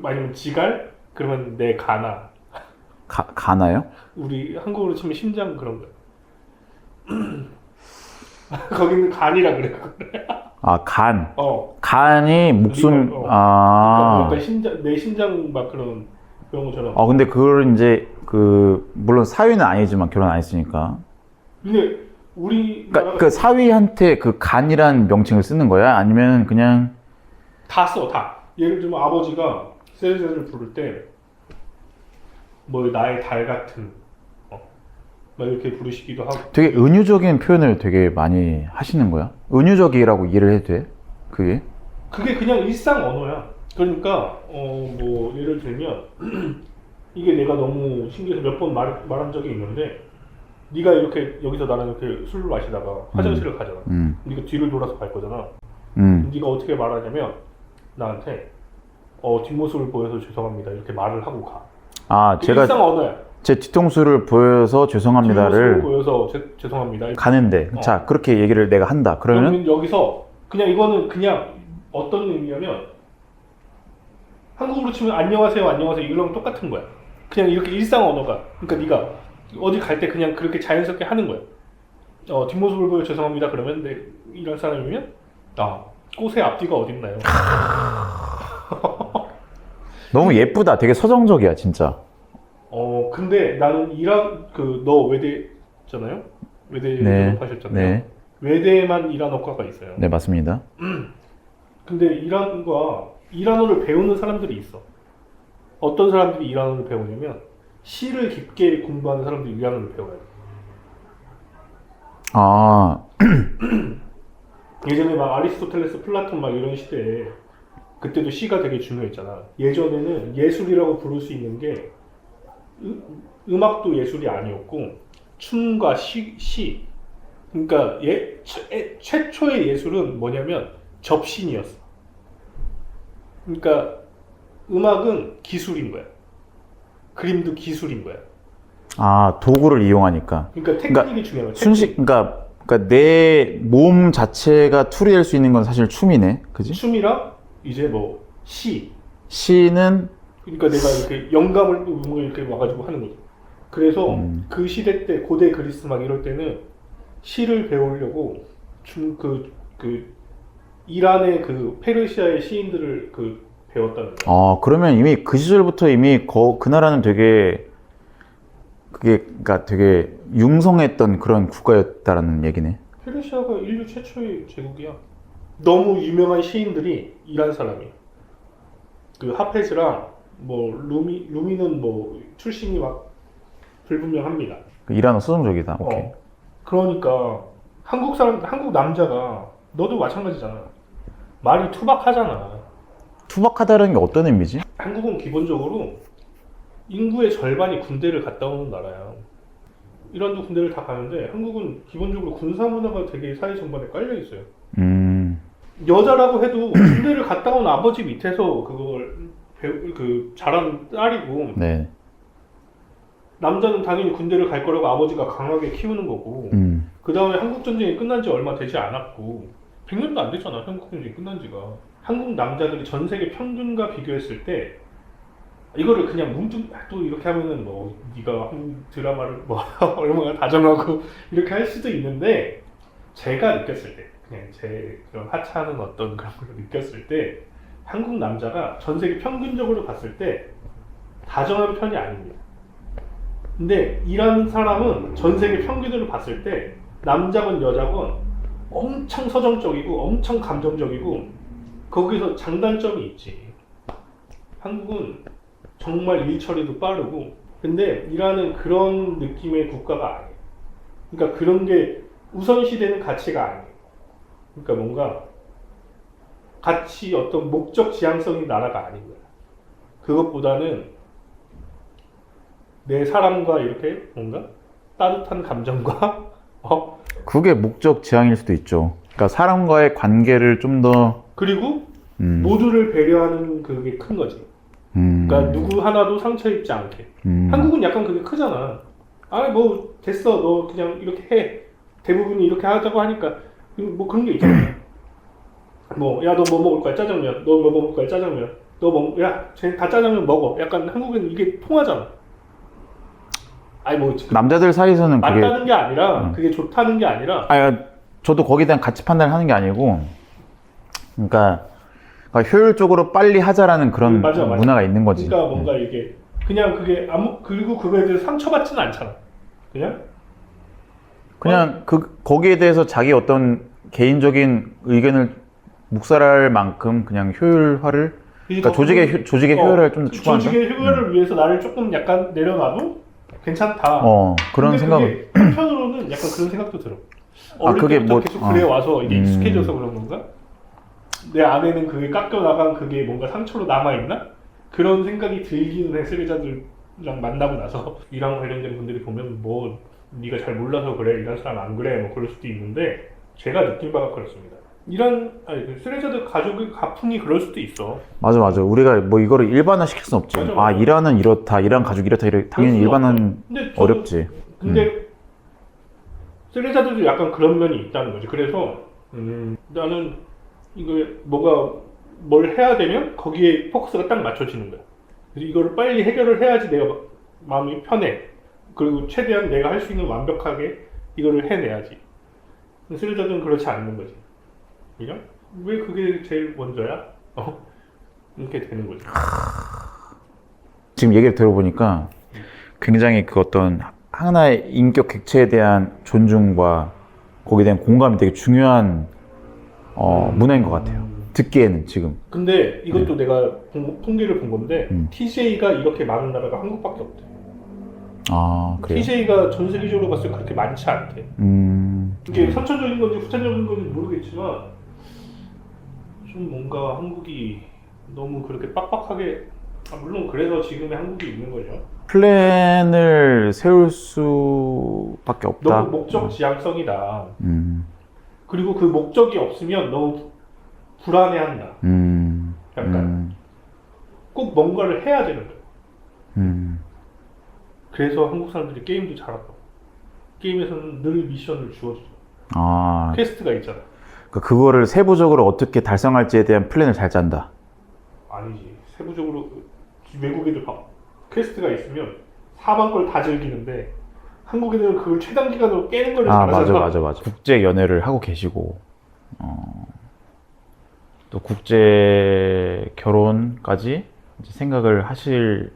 아니면 지갈? 그러면 내 가나. 가나요? 우리 한국어로 치면 심장 그런 거야. 거기는 간이라 그래. 아, 간. 어. 간이 목숨, 리버, 아. 약간 심장, 내 심장 막 그런 것처럼. 근데 그걸 이제, 물론 사위는 아니지만 결혼 안 했으니까. 근데 우리 그러니까 그 사위한테 그 간이란 명칭을 쓰는 거야? 아니면 그냥 다 써, 다. 예를 들면 아버지가 세레나를 부를 때, 뭐 나의 달 같은, 막 이렇게 부르시기도 하고. 되게 은유적인 표현을 되게 많이 하시는 거야? 은유적이라고 이해를 해도 돼? 그게? 그게 그냥 일상 언어야. 그러니까 뭐 예를 들면 이게 내가 너무 신기해서 몇 번 말한 적이 있는데, 네가 이렇게 여기서 나랑 이렇게 술을 마시다가 화장실을 가잖아. 네가 뒤를 돌아서 갈 거잖아. 네가 어떻게 말하냐면 나한테 뒷모습을 보여서 죄송합니다 이렇게 말을 하고 가. 아, 제가 일상 언어야. 제 뒤통수를 보여서 죄송합니다를 뒷모습을 보여서 죄송합니다. 가는데, 자, 그렇게 얘기를 내가 한다. 그러면 그러면 여기서 그냥 이거는 그냥 어떤 의미냐면 한국으로 치면 안녕하세요 안녕하세요 이거랑 똑같은 거야. 그냥 이렇게 일상 언어가. 그러니까 네가 어디 갈 때 그냥 그렇게 자연스럽게 하는 거야. 뒷모습을 보여 죄송합니다 그러면 이런 사람이면 꽃의 앞뒤가 어딨나요? 너무 예쁘다. 되게 서정적이야, 진짜. 근데 나는 너 외대잖아요? 외대 네. 졸업하셨잖아요. 네. 외대에만 이란어과가 있어요. 네, 맞습니다. 근데 이란어를 배우는 사람들이 있어. 어떤 사람들이 이란어를 배우냐면 시를 깊게 공부하는 사람들이 이란어를 배워야 돼. 아, 예전에 막 아리스토텔레스, 플라톤 막 이런 시대에 그때도 시가 되게 중요했잖아. 예전에는 예술이라고 부를 수 있는 게 음악도 예술이 아니었고 춤과 시. 그러니까 최초의 예술은 뭐냐면 접신이었어. 그러니까 음악은 기술인 거야. 그림도 기술인 거야. 아, 도구를 이용하니까. 그러니까 테크닉이 중요한 거야. 그러니까 내 몸 자체가 툴이 될 수 있는 건 사실 춤이네. 그지? 춤이랑 이제 뭐 시. 시는 그러니까 내가 이렇게 영감을 이렇게 와가지고 하는 거죠. 그래서 그 시대 때 고대 그리스 막 이럴 때는 시를 배우려고 이란의 그 페르시아의 시인들을 배웠다는 거야. 그러면 이미 그 시절부터 이미 그 나라는 되게 그러니까 되게 융성했던 그런 국가였다라는 얘기네. 페르시아가 인류 최초의 제국이야. 너무 유명한 시인들이 이란 사람이야. 그 하페즈랑 뭐 루미는 뭐 출신이 막 불분명합니다. 이란어 서정적이다. 오케이. 그러니까 한국 남자가 너도 마찬가지잖아. 말이 투박하잖아. 투박하다는 게 어떤 의미지? 한국은 기본적으로 인구의 절반이 군대를 갔다 오는 나라야. 이란도 군대를 다 가는데 한국은 기본적으로 군사 문화가 되게 사회 전반에 깔려 있어요. 여자라고 해도 군대를 갔다 온 아버지 밑에서 그걸 자란 딸이고, 네. 남자는 당연히 군대를 갈 거라고 아버지가 강하게 키우는 거고, 그 다음에 한국 전쟁이 끝난 지 얼마 되지 않았고 100년도 안 됐잖아. 한국 전쟁이 끝난 지가. 한국 남자들이 전 세계 평균과 비교했을 때 이거를 그냥 문득 또 이렇게 하면은 뭐 네가 한 드라마를 뭐 얼마나 다정하고 이렇게 할 수도 있는데, 제가 느꼈을 때 그냥 제 그런 하찮은 어떤 그런 걸 느꼈을 때 한국 남자가 전 세계 평균적으로 봤을 때 다정한 편이 아닙니다. 근데 이란 사람은 전 세계 평균으로 봤을 때 남자건 여자건 엄청 서정적이고 엄청 감정적이고 거기서 장단점이 있지. 한국은 정말 일 처리도 빠르고, 근데 이란은 그런 느낌의 국가가 아니에요. 그러니까 그런 게 우선시되는 가치가 아니에요. 그러니까 뭔가 가치 어떤 목적 지향성이 나라가 아닌 거야. 그것보다는 내 사람과 이렇게 뭔가 따뜻한 감정과 그게 목적 지향일 수도 있죠. 그러니까 사람과의 관계를 좀 더 그리고 모두를 배려하는 그게 큰 거지. 그러니까 누구 하나도 상처 입지 않게. 한국은 약간 그게 크잖아. 뭐 됐어 너 그냥 이렇게 해. 대부분이 이렇게 하자고 하니까 뭐 그런 게 있잖아. 뭐 야 너 뭐 먹을 거야? 짜장면. 너 뭐 먹을 거야? 짜장면. 야 쟤 다 짜장면 먹어. 약간 한국은 이게 통하잖아. 뭐 남자들 사이에서는 그게 맞다는 게 아니라 그게 좋다는 게 아니라 저도 거기에 대한 가치 판단을 하는 게 아니고, 그러니까 효율적으로 빨리 하자라는 그런 맞아. 문화가 있는 거지. 그러니까 뭔가 이게 그냥 그게 그리고 그거에 대해서 상처받지는 않잖아. 그냥 거기에 대해서 자기 어떤 개인적인 의견을 묵살할 만큼 그냥 효율화를, 그러니까 조직의 효율을 좀 더 추구한다. 조직의 효율을 위해서 나를 조금 약간 내려놔도 괜찮다. 그런 근데 생각을. 그게 한편으로는 약간 그런 생각도 들어. 어릴 그게 때부터 뭐- 계속 그래 와서 이게 익숙해져서 그런 건가? 내 안에는 그게 깎여 나간 그게 뭔가 상처로 남아 있나? 그런 생각이 들기는 해. 쓰레자들이랑 만나고 나서 이랑 관련된 분들이 보면 뭐 네가 잘 몰라서 그래, 이런 사람 안 그래, 뭐 그럴 수도 있는데 제가 느낀 바가 그렇습니다. 쓰레자들 가족의 가풍이 그럴 수도 있어. 맞아. 우리가 뭐 이거를 일반화 시킬 순 없지. 맞아. 이란은 이렇다, 이란 가족 이렇다, 당연히 일반화는 근데 어렵지. 근데 쓰레자들도 약간 그런 면이 있다는 거지. 그래서 나는 이거 뭐가 뭘 해야 되면 거기에 포커스가 딱 맞춰지는 거야. 그래서 이거를 빨리 해결을 해야지 내가 마음이 편해. 그리고 최대한 내가 할 수 있는 완벽하게 이거를 해내야지. 쓰레자들은 그렇지 않는 거지. 그죠? 왜 그게 제일 먼저야? 이렇게 되는 거지. 지금 얘기를 들어보니까 굉장히 그 어떤 하나의 인격 객체에 대한 존중과 거기에 대한 공감이 되게 중요한 문화인 것 같아요. 듣기에는 지금. 근데 이것도 내가 통계를 본 건데 TJ가 이렇게 많은 나라가 한국밖에 없대. 그래요? TJ가 전 세계적으로 봤을 때 그렇게 많지 않대. 이게 선천적인 건지 후천적인 건지 모르겠지만 좀 뭔가 한국이 너무 그렇게 빡빡하게, 물론 그래서 지금의 한국이 있는 거죠. 플랜을 세울 수밖에 없다. 너무 목적 지향성이다. 그리고 그 목적이 없으면 너무 불안해한다. 약간 꼭 뭔가를 해야 되는 거야. 그래서 한국 사람들이 게임도 잘한다. 게임에서는 늘 미션을 주어주죠. 퀘스트가 있잖아. 그거를 세부적으로 어떻게 달성할지에 대한 플랜을 잘 짠다. 아니지. 세부적으로 외국 애들 봐. 퀘스트가 있으면 사방 걸 다 즐기는데 한국 애들은 그걸 최단 기간으로 깨는 걸 잘하잖아. 맞아. 국제 연애를 하고 계시고 또 국제 결혼까지 이제 생각을 하실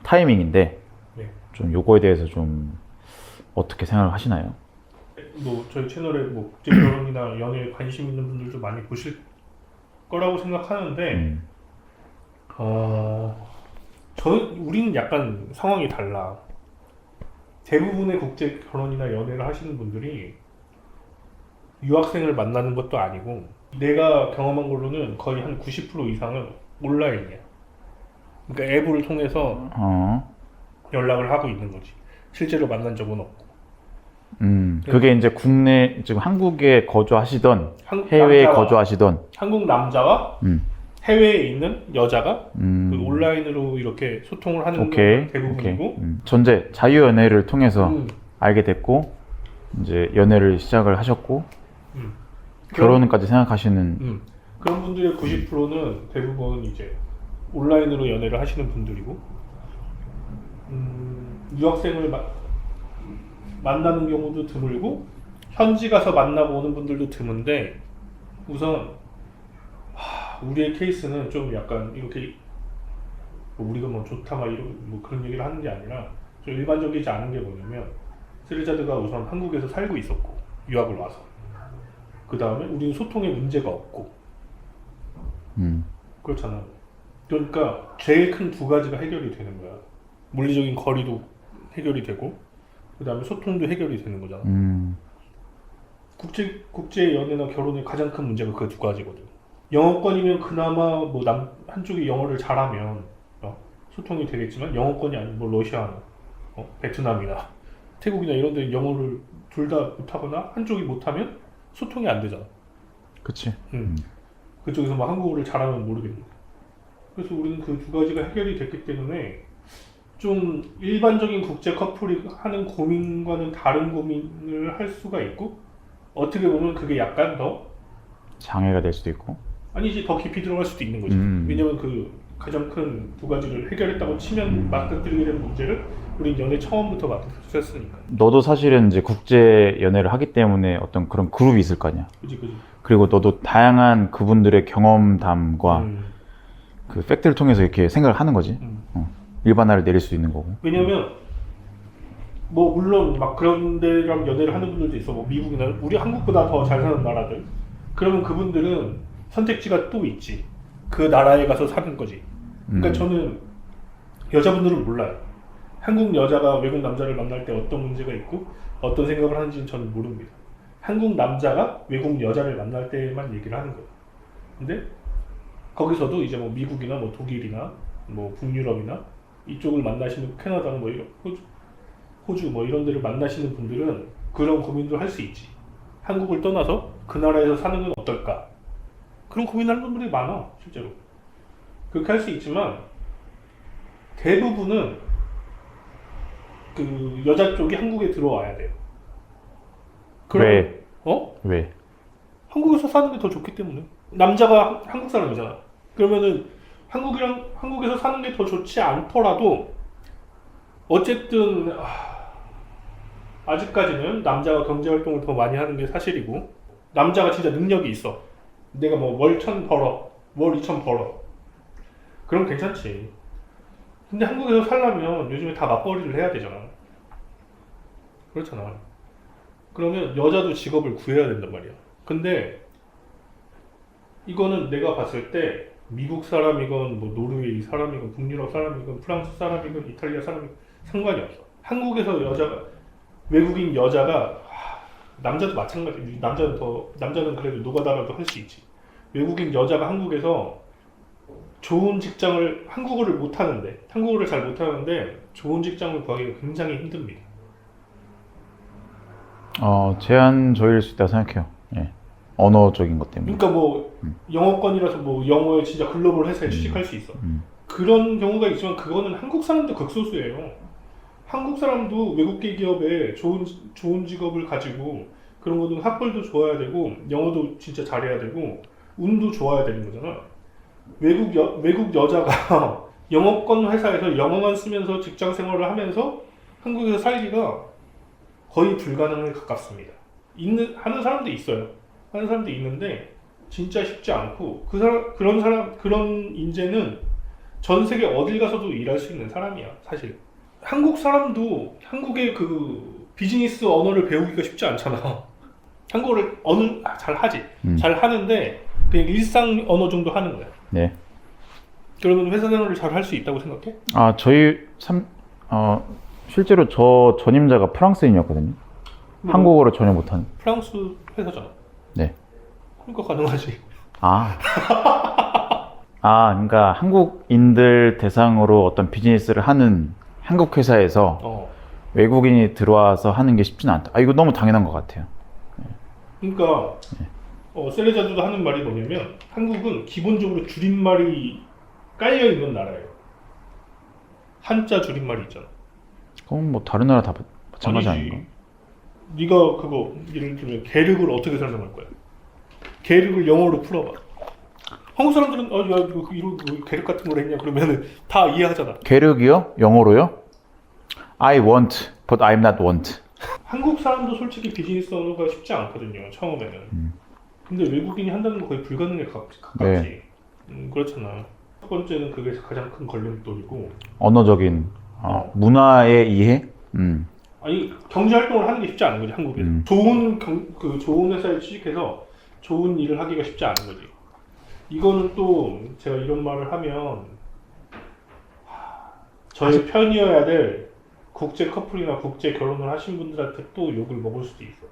타이밍인데 네. 좀 요거에 대해서 좀 어떻게 생각을 하시나요? 뭐 저희 채널에 뭐 국제 결혼이나 연애에 관심 있는 분들도 많이 보실 거라고 생각하는데 우리는 약간 상황이 달라. 대부분의 국제 결혼이나 연애를 하시는 분들이 유학생을 만나는 것도 아니고, 내가 경험한 걸로는 거의 한 90% 이상은 온라인이야. 그러니까 앱을 통해서 연락을 하고 있는 거지. 실제로 만난 적은 없고. 그게 이제 지금 한국에 거주하시던 해외에 남자와, 거주하시던 한국 남자와 해외에 있는 여자가 그 온라인으로 이렇게 소통을 하는 게 대부분이고, 자유 연애를 통해서 알게 됐고 이제 연애를 시작을 하셨고 결혼까지 생각하시는 그런 분들의 90%는 대부분 이제 온라인으로 연애를 하시는 분들이고, 유학생을 만나는 경우도 드물고 현지 가서 만나고 오는 분들도 드문데, 우선 우리의 케이스는 좀 약간 이렇게 우리가 뭐 좋다 막 이런 뭐 그런 얘기를 하는 게 아니라 좀 일반적이지 않은 게 뭐냐면, 쓰리자드가 우선 한국에서 살고 있었고 유학을 와서 그 다음에 우리는 소통에 문제가 없고 그렇잖아. 그러니까 제일 큰 두 가지가 해결이 되는 거야. 물리적인 거리도 해결이 되고 그 다음에 소통도 해결이 되는 거잖아. 국제 연애나 결혼의 가장 큰 문제가 그 두 가지거든. 영어권이면 그나마 뭐 한쪽이 영어를 잘하면 소통이 되겠지만, 영어권이 아닌 뭐 러시아나 베트남이나 태국이나 이런 데 영어를 둘 다 못하거나 한쪽이 못하면 소통이 안 되잖아. 그치. 그쪽에서 뭐 한국어를 잘하면 모르겠는데. 그래서 우리는 그 두 가지가 해결이 됐기 때문에 좀 일반적인 국제 커플이 하는 고민과는 다른 고민을 할 수가 있고, 어떻게 보면 그게 약간 더 장애가 될 수도 있고. 아니지, 더 깊이 들어갈 수도 있는 거지. 왜냐면 가장 큰 두 가지를 해결했다고 치면 맞닥뜨리게 된 문제를 우린 연애 처음부터 맞닥뜨렸으니까. 너도 사실은 이제 국제 연애를 하기 때문에 어떤 그런 그룹이 있을 거 아니야. 그지. 그리고 너도 다양한 그분들의 경험담과 그 팩트를 통해서 이렇게 생각을 하는 거지. 일반화를 내릴 수 있는 거고. 왜냐면 뭐 물론 막 그런 데랑 연애를 하는 분들도 있어. 뭐 미국이나 우리 한국보다 더 잘 사는 나라들. 그러면 그분들은 선택지가 또 있지. 그 나라에 가서 사는 거지. 그러니까 저는 여자분들은 몰라요. 한국 여자가 외국 남자를 만날 때 어떤 문제가 있고 어떤 생각을 하는지는 저는 모릅니다. 한국 남자가 외국 여자를 만날 때만 얘기를 하는 거예요. 근데 거기서도 이제 뭐 미국이나 뭐 독일이나 뭐 북유럽이나 이쪽을 만나시는 캐나다나 뭐 이런 호주 뭐 이런 데를 만나시는 분들은 그런 고민도 할 수 있지. 한국을 떠나서 그 나라에서 사는 건 어떨까? 그런 고민하는 분들이 많아, 실제로. 그렇게 할 수 있지만 대부분은 그 여자 쪽이 한국에 들어와야 돼요. 왜? 왜? 한국에서 사는 게 더 좋기 때문에. 남자가 한국 사람이잖아. 그러면은 한국에서 사는 게 더 좋지 않더라도 어쨌든 아직까지는 남자가 경제활동을 더 많이 하는 게 사실이고, 남자가 진짜 능력이 있어. 내가 뭐 월 1,000 벌어, 월 2,000 벌어. 그럼 괜찮지. 근데 한국에서 살려면 요즘에 다 맞벌이를 해야 되잖아. 그렇잖아. 그러면 여자도 직업을 구해야 된단 말이야. 근데 이거는 내가 봤을 때 미국 사람이건 뭐 노르웨이 사람이건 북유럽 사람이건 프랑스 사람이건 이탈리아 사람이건 상관이 없어. 한국에서 외국인 여자가 남자도 마찬가지. 남자는 그래도 노가다라도 할 수 있지. 외국인 여자가 한국에서 좋은 직장을 한국어를 잘 못하는데 좋은 직장을 구하기가 굉장히 힘듭니다. 제한적일 수 있다고 생각해요. 예. 언어적인 것 때문에. 그러니까 뭐 영어권이라서 뭐 영어에 진짜 글로벌 회사에 취직할 수 있어. 그런 경우가 있지만 그거는 한국 사람도 극소수예요. 한국 사람도 외국계 기업에 좋은 직업을 가지고 그런 거는 학벌도 좋아야 되고 영어도 진짜 잘해야 되고 운도 좋아야 되는 거잖아. 외국 여자가 영어권 회사에서 영어만 쓰면서 직장 생활을 하면서 한국에서 살기가 거의 불가능에 가깝습니다. 하는 사람도 있어요. 하는 사람도 있는데 진짜 쉽지 않고 그런 인재는 전 세계 어딜 가서도 일할 수 있는 사람이야, 사실. 한국 사람도 한국의 그 비즈니스 언어를 배우기가 쉽지 않잖아. 한국어를 잘 하지. 잘 하는데 그냥 일상 언어 정도 하는 거야. 네. 그러면 회사 생활을 잘 할 수 있다고 생각해? 실제로 저 전임자가 프랑스인이었거든요. 한국어를 전혀 못하는. 프랑스 회사잖아. 네. 그러니까 가능하지. 그러니까 한국인들 대상으로 어떤 비즈니스를 하는 한국 회사에서 외국인이 들어와서 하는 게 쉽지는 않다. 이거 너무 당연한 것 같아요. 그러니까 셀레자드도 하는 말이 뭐냐면 한국은 기본적으로 줄임말이 깔려 있는 나라예요. 한자 줄임말이 있잖아. 그럼 뭐 다른 나라 다 마찬가지 아니지. 아닌가? 네가 그거 예를 들면 계륵을 어떻게 설명할 거야? 계륵을 영어로 풀어봐. 한국 사람들은 야 이거 이런 계륵 같은 걸 했냐 그러면은 다 이해하잖아. 계륵이요? 영어로요? I want, but I'm not want. 한국 사람도 솔직히 비즈니스 언어가 쉽지 않거든요, 처음에는. 근데 외국인이 한다는 거 거의 불가능에 가깝지. 네. 그렇잖아. 첫 번째는 그게 가장 큰 걸림돌이고. 언어적인 문화의 이해? 아니 경제 활동을 하는 게 쉽지 않은 거지, 한국에서. 좋은 회사에 취직해서 좋은 일을 하기가 쉽지 않은 거지. 이거는 또 제가 이런 말을 하면 저의 편이어야 될 국제 커플이나 국제 결혼을 하신 분들한테 또 욕을 먹을 수도 있어.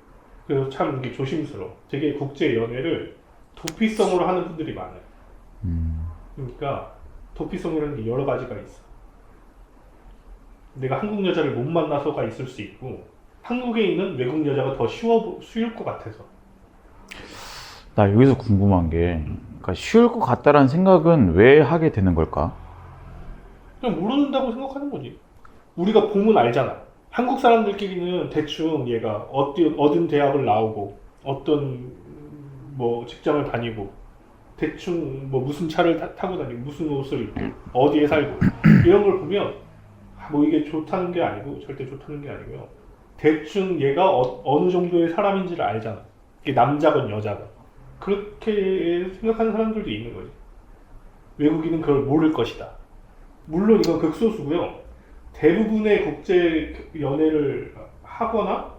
그래서 참 이게 조심스러워. 되게 국제 연애를 도피성으로 하는 분들이 많아요. 그러니까 도피성이라는 게 여러 가지가 있어. 내가 한국 여자를 못 만나서가 있을 수 있고, 한국에 있는 외국 여자가 더 쉬울 것 같아서. 나 여기서 궁금한 게, 그러니까 쉬울 것 같다라는 생각은 왜 하게 되는 걸까? 그냥 모른다고 생각하는 거지. 우리가 보면 알잖아. 한국 사람들끼리는 대충 얘가 어떤 대학을 나오고 어떤 뭐 직장을 다니고 대충 뭐 무슨 차를 타고 다니고 무슨 옷을 입고 어디에 살고 이런 걸 보면 뭐 이게 좋다는 게 아니고 절대 좋다는 게 아니고요. 대충 얘가 어느 정도의 사람인지를 알잖아. 이게 남자건 여자건 그렇게 생각하는 사람들도 있는 거지. 외국인은 그걸 모를 것이다. 물론 이건 극소수고요. 대부분의 국제 연애를 하거나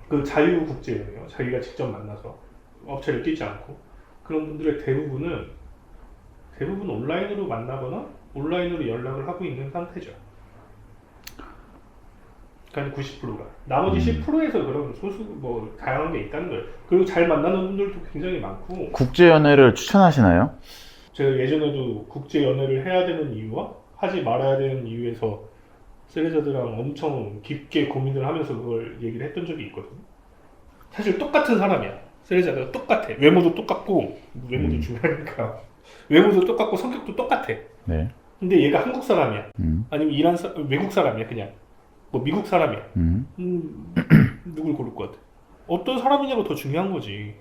그 자유 국제 연애요. 자기가 직접 만나서 업체를 뛰지 않고 그런 분들의 대부분 온라인으로 만나거나 온라인으로 연락을 하고 있는 상태죠. 그러니까 90%가 나머지 10%에서 그런 소수 뭐 다양한 게 있다는 거예요. 그리고 잘 만나는 분들도 굉장히 많고. 국제 연애를 추천하시나요? 제가 예전에도 국제 연애를 해야 되는 이유와 하지 말아야 되는 이유에서 세레자들랑 엄청 깊게 고민을 하면서 그걸 얘기를 했던 적이 있거든요. 사실 똑같은 사람이야. 세레자가 똑같아. 외모도 똑같고 외모도 중요하니까 외모도 똑같고 성격도 똑같아. 네. 근데 얘가 한국 사람이야. 아니면 외국 사람이야. 그냥 뭐 미국 사람이야. 누굴 고를 것 같아? 어떤 사람이냐가 더 중요한 거지.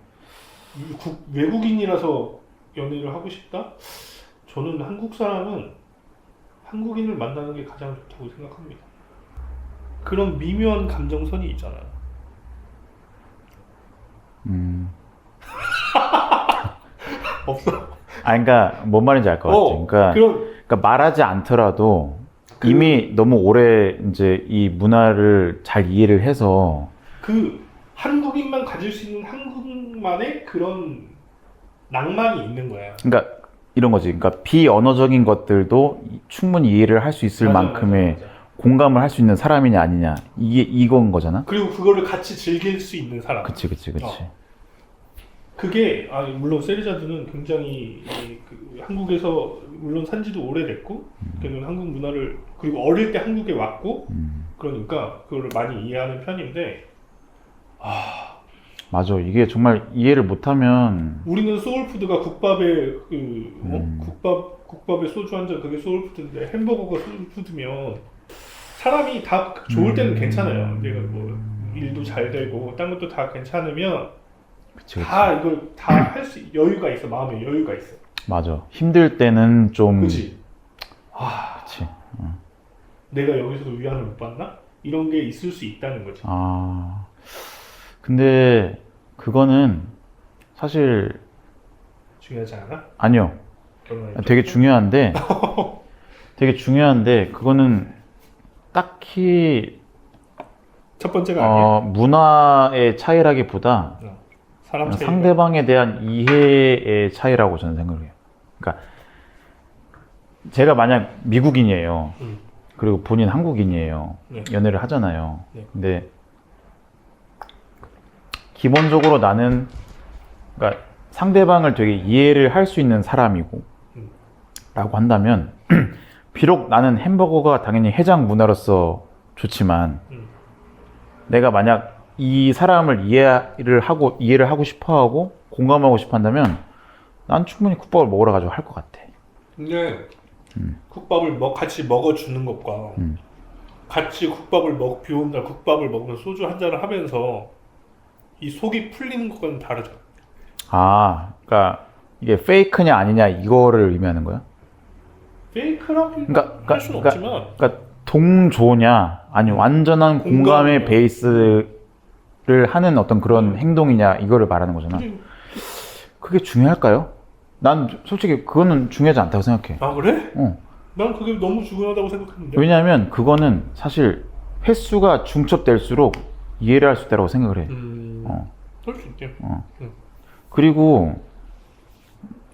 외국인이라서 연애를 하고 싶다? 저는 한국 사람은 한국인을 만나는 게 가장 좋다고 생각합니다. 그런 미묘한 감정선이 있잖아. 없어. 그러니까 뭔 말인지 알 것 같아. 그러니까 말하지 않더라도 이미 너무 오래 이제 이 문화를 잘 이해를 해서 그 한국인만 가질 수 있는 한국만의 그런 낭만이 있는 거야. 그러니까 이런 거지. 그러니까 비언어적인 것들도 충분히 이해를 할 수 있을 만큼의 공감을 할 수 있는 사람이냐 아니냐 이건 거잖아. 그리고 그거를 같이 즐길 수 있는 사람. 그치. 그게 물론 세리자드는 굉장히 한국에서 물론 산지도 오래됐고 걔는 한국 문화를 그리고 어릴 때 한국에 왔고 그러니까 그거를 많이 이해하는 편인데 맞아. 이게 정말 이해를 못하면 우리는 소울푸드가 국밥에 국밥에 소주 한 잔 그게 소울푸드인데 햄버거가 소울푸드면 사람이 다 좋을 때는 괜찮아요. 내가 뭐 일도 잘 되고 딴 것도 다 괜찮으면 그치. 다 이걸 다 할 수 여유가 있어. 마음에 여유가 있어. 맞아. 힘들 때는 좀 그치. 그치. 내가 여기서도 위안을 못 받나? 이런 게 있을 수 있다는 거지. 근데 그거는 사실 중요하지 않아? 아니요. 되게 중요한데 그거는 딱히 첫 번째가 아니야. 문화의 차이라기보다 사람 차이. 상대방에 대한 이해의 차이라고 저는 생각을 해요. 그러니까 제가 만약 미국인이에요. 그리고 본인 한국인이에요. 네. 연애를 하잖아요. 네. 근데 기본적으로 나는 그러니까 상대방을 되게 이해를 할 수 있는 사람이고 라고 한다면 비록 나는 햄버거가 당연히 해장 문화로서 좋지만 내가 만약 이 사람을 이해를 하고 싶어하고 공감하고 싶어 한다면 난 충분히 국밥을 먹으러 가지고 할 것 같아. 근데 국밥을 같이 먹어주는 것과 같이 국밥을 비 오는 날 국밥을 먹으면서 소주 한 잔을 하면서 이 속이 풀리는 것과는 다르죠. 그러니까 이게 페이크냐 아니냐 이거를 의미하는 거야? 페이크라고 할 수는 없지만 그러니까 동조냐 아니 완전한 공감의 베이스를 하는 어떤 그런 행동이냐 이거를 말하는 거잖아. 그게 중요할까요? 난 솔직히 그거는 중요하지 않다고 생각해. 그래? 난 그게 너무 중요하다고 생각했는데. 왜냐하면 그거는 사실 횟수가 중첩될수록 이해를 할 수 있다고 생각을 해. 할 수 있대. 그리고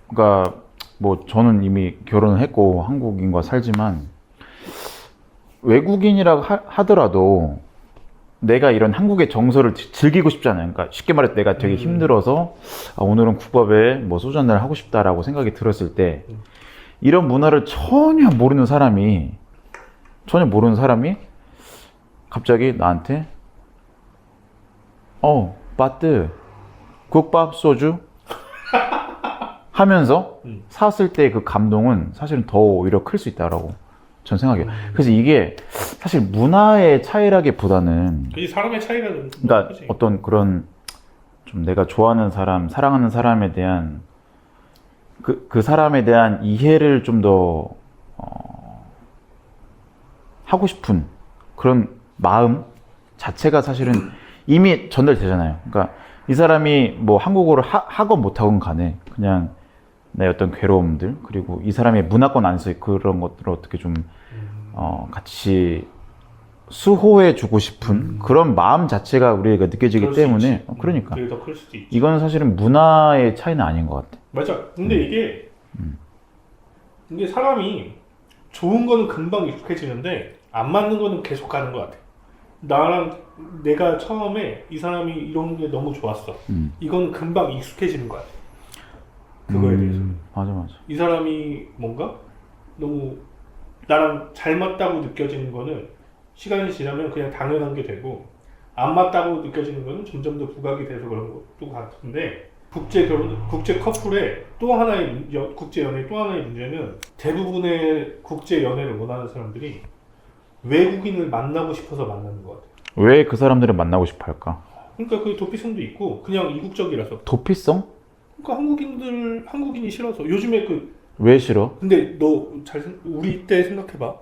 그러니까 뭐 저는 이미 결혼을 했고 한국인과 살지만 외국인이라고 하더라도 내가 이런 한국의 정서를 즐기고 싶잖아요. 그러니까 쉽게 말해서 내가 되게 힘들어서 오늘은 국밥에 뭐 소주 한잔 하고 싶다라고 생각이 들었을 때 이런 문화를 전혀 모르는 사람이 갑자기 나한테 빠뜨 국밥 소주 하면서 샀을 때 그 감동은 사실은 더 오히려 클 수 있다라고 전 생각해요. 그래서 이게 사실 문화의 차이라기보다는 이 사람의 차이가 그러니까 어떤 그런 좀 내가 좋아하는 사람, 사랑하는 사람에 대한 그 사람에 대한 이해를 좀 더 하고 싶은 그런 마음 자체가 사실은 이미 전달되잖아요. 그러니까 이 사람이 뭐 한국어를 하건 못하건 간에 그냥 내 어떤 괴로움들 그리고 이 사람의 문화권 안에서 그런 것들을 어떻게 좀 같이 수호해 주고 싶은 그런 마음 자체가 우리가 느껴지기 그럴 수 때문에 있지. 그러니까 되게 더 클 수도 있지. 이건 사실은 문화의 차이는 아닌 것 같아. 맞아. 근데 이게 사람이 좋은 거는 금방 익숙해지는데 안 맞는 거는 계속 가는 것 같아. 나랑 내가 처음에 이 사람이 이런 게 너무 좋았어. 이건 금방 익숙해지는 것 같아. 그거에 대해서. 맞아. 이 사람이 뭔가 너무 나랑 잘 맞다고 느껴지는 거는 시간이 지나면 그냥 당연한 게 되고 안 맞다고 느껴지는 거는 점점 더 부각이 돼서 그런 것도 같은데 국제 커플의 또 하나의 국제 연애의 또 하나의 문제는 대부분의 국제 연애를 원하는 사람들이 외국인을 만나고 싶어서 만나는 것 같아요. 왜 그 사람들을 만나고 싶어 할까? 그러니까 그 도피성도 있고 그냥 이국적이라서. 도피성? 그러니까 한국인이 싫어서 요즘에 왜 싫어? 근데 너 우리 때 생각해봐.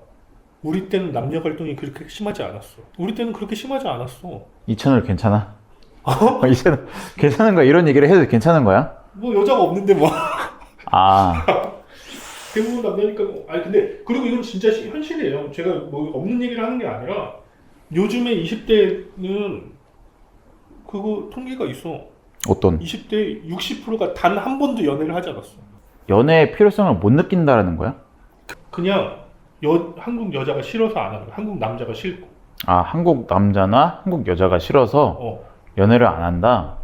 우리 때는 남녀 갈등이 그렇게 심하지 않았어. 우리 때는 그렇게 심하지 않았어. 이 채널 괜찮아? 이 채널 괜찮은 거야? 이런 얘기를 해도 괜찮은 거야? 뭐 여자가 없는데 뭐. 아, 대부분 남자니까 아니 근데 그리고 이건 진짜 현실이에요. 제가 뭐 없는 얘기를 하는 게 아니라 요즘에 20대는 그거 통계가 있어. 어떤? 20대 60%가 단 한 번도 연애를 하지 않았어. 연애의 필요성을 못 느낀다라는 거야? 그냥 한국 여자가 싫어서 안 하는 거야. 한국 남자가 싫고. 아, 한국 남자나 한국 여자가 싫어서 연애를 안 한다?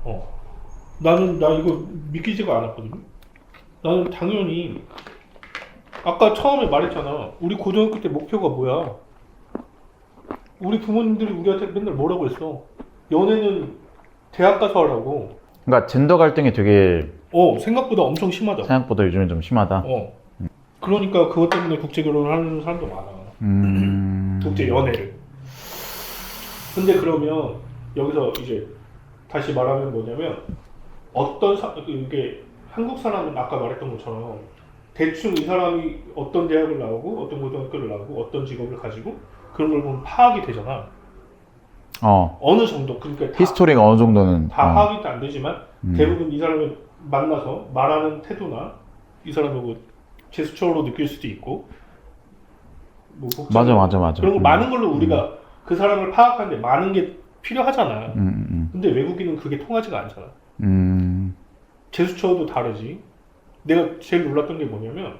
나 이거 믿기지가 않았거든요. 나는 당연히 아까 처음에 말했잖아. 우리 고등학교 때 목표가 뭐야? 우리 부모님들이 우리한테 맨날 뭐라고 했어? 연애는 대학 가서 하라고. 그러니까 젠더 갈등이 되게 생각보다 엄청 심하다. 생각보다 요즘은 좀 심하다. 그러니까 그것 때문에 국제 결혼을 하는 사람도 많아. 국제 연애를. 근데 그러면 여기서 이제 다시 말하면 뭐냐면 이게 한국 사람은 아까 말했던 것처럼 대충 이 사람이 어떤 대학을 나오고 어떤 고등학교를 나오고 어떤 직업을 가지고 그런 걸 보면 파악이 되잖아. 어느 정도 그러니까 히스토리가 어느 정도는 다 파악이 안 되지만 대부분 이 사람을 만나서 말하는 태도나 이 사람의 뭐 제스처로 느낄 수도 있고 뭐 맞아. 그런 거 많은 걸로 우리가 그 사람을 파악하는데 많은 게 필요하잖아. 근데 외국인은 그게 통하지가 않잖아. 제스처도 다르지. 내가 제일 놀랐던 게 뭐냐면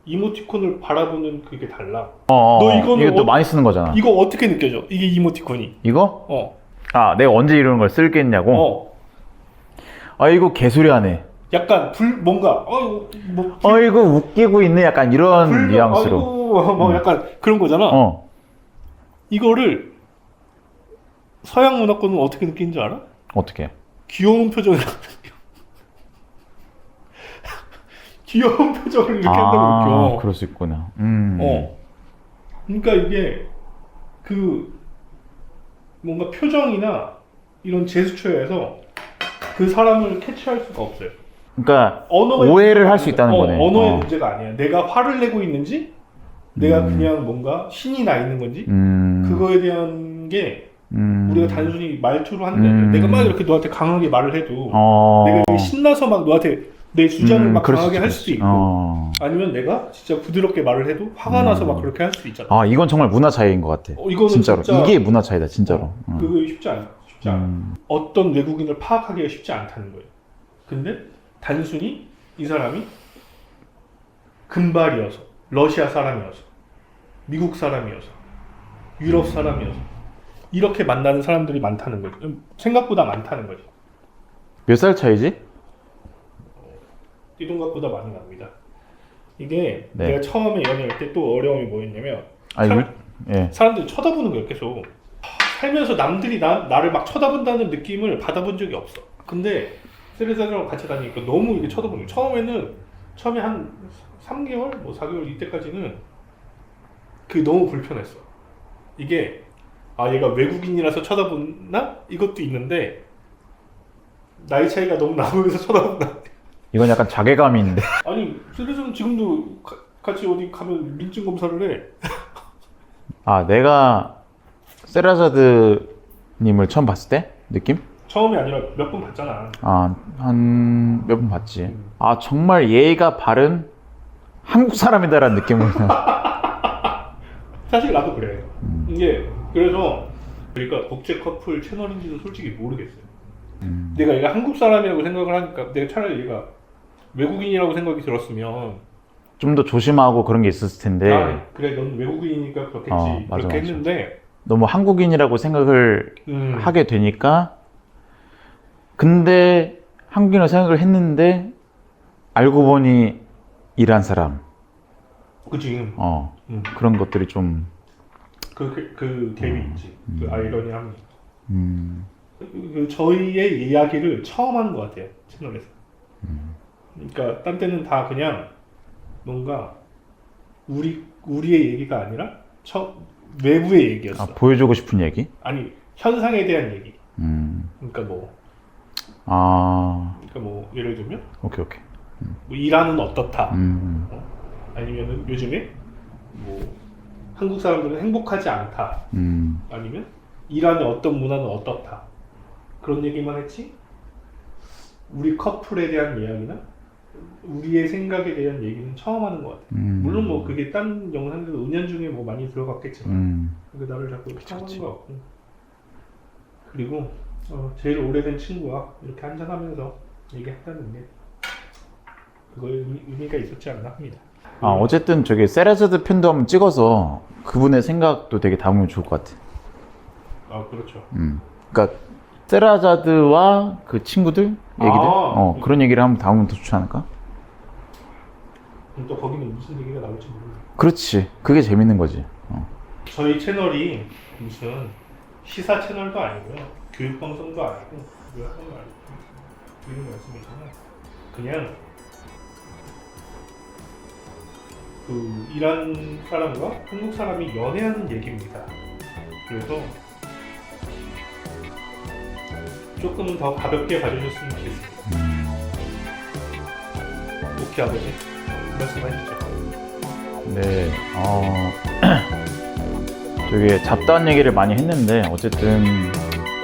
이모티콘을 바라보는 그게 달라. 너 이거는 이것도 많이 쓰는 거잖아. 이거 어떻게 느껴져? 이게 이모티콘이. 이거? 아, 내가 언제 이런 걸 쓸겠냐고? 아, 이거 개소리하네. 약간 뭔가 이거 웃기고 있네. 약간 이런 뉘앙스로. 뭐 약간 그런 거잖아. 이거를 서양 문화권은 어떻게 느끼는 줄 알아? 어떻게? 귀여운 표정을 귀여운 표정을 이렇게 한다고 느껴. 그럴 수 있구나. 그러니까 이게 뭔가 표정이나 이런 제스처에서 그 사람을 캐치할 수가 없어요. 그러니까 오해를 할 수 있다는 거네. 언어의 문제가 아니야. 내가 화를 내고 있는지, 내가 그냥 뭔가 신이 나 있는 건지, 그거에 대한 게 우리가 단순히 말투로 하는 게 아니라 내가 막 이렇게 너한테 강하게 말을 해도 내가 신나서 막 너한테 내 주장을 막 강하게 할 수도 있고 아니면 내가 진짜 부드럽게 말을 해도 화가 나서 막 그렇게 할 수도 있잖아. 이건 정말 문화 차이인 것 같아. 이거는 진짜로. 진짜, 이게 문화 차이다, 진짜로. 그거 쉽지 않아. 어떤 외국인을 파악하기가 쉽지 않다는 거예요. 근데 단순히 이 사람이 금발이어서, 러시아 사람이어서, 미국 사람이어서, 유럽 사람이어서 이렇게 만나는 사람들이 많다는 거죠. 생각보다 많다는 거지. 몇 살 차이지? 띠동갑보다 많이 납니다. 이게 내가 처음에 연애할 때 또 어려움이 뭐였냐면 사람들이 쳐다보는 거예요. 계속 살면서 남들이 나를 막 쳐다본다는 느낌을 받아본 적이 없어. 근데 세례사들하고 같이 다니니까 너무 이게 쳐다보는 거예요. 처음에 한 3개월, 뭐 4개월 이때까지는 그게 너무 불편했어. 이게 얘가 외국인이라서 쳐다보나? 이것도 있는데 나이 차이가 너무 나면서 쳐다본다. 이건 약간 자괴감이 있는데. 아니 세라자는 지금도 같이 어디 가면 민증 검사를 해. 아, 내가 세라자드님을 처음 봤을 때 느낌? 처음이 아니라 몇 번 봤잖아. 아, 한 몇 번 봤지. 아, 정말 예의가 바른 한국 사람이다라는 느낌을. 사실 나도 그래. 이게 그래서 그러니까 국제 커플 채널인지도 솔직히 모르겠어요. 내가 얘가 한국 사람이라고 생각을 하니까 내가 차라리 얘가 외국인이라고 생각이 들었으면 좀 더 조심하고 그런 게 있었을 텐데. 아, 그래 넌 외국인이니까 그렇겠지 맞아, 그렇게 맞아. 했는데 너무 한국인이라고 생각을 하게 되니까. 근데 한국인으로 생각을 했는데 알고 보니 이란 사람. 그치. 그런 것들이 좀. 그 갭이 있지. 그 아이러니함이. 그 저희의 이야기를 처음 하는 것 같아요 채널에서. 그러니까 딴 때는 다 그냥 뭔가 우리의 얘기가 아니라 외부의 얘기였어. 아, 보여주고 싶은 얘기? 아니 현상에 대한 얘기. 그러니까 뭐 예를 들면 오케이. 뭐 이란은 어떻다. 아니면은 요즘에 뭐 한국 사람들은 행복하지 않다. 아니면 이란의 어떤 문화는 어떻다. 그런 얘기만 했지. 우리 커플에 대한 이야기나 우리의 생각에 대한 얘기는 처음 하는 것 같아. 물론 뭐 그게 딴 영상들도 은연중에 뭐 많이 들어갔겠지만 그게 나를 자꾸 처음 하는 것 같고. 그리고 제일 오래된 친구와 이렇게 한잔하면서 얘기했다는 게 그거에 의미가 있었지 않나 합니다. 아, 어쨌든 저기 세라자드 편도 한번 찍어서 그분의 생각도 되게 담으면 좋을 것 같아. 아, 그렇죠. 그러니까 세라자드와 그 친구들 얘기들, 그런 얘기를 한번 담으면 더 좋지 않을까? 그럼 또 거기는 무슨 얘기가 나올지 모르겠네. 그렇지, 그게 재밌는 거지. 저희 채널이 무슨 시사 채널도 아니고요, 교육 방송도 아니고 뭐 하는 거 아니고 이런 말씀이잖아요. 그냥 그 이란 사람과 한국 사람이 연애하는 얘기입니다. 그래서 조금 더 가볍게 봐주셨으면 좋겠습니다. 오케이 아버지 말씀하시죠. 네, 되게 잡다한 얘기를 많이 했는데 어쨌든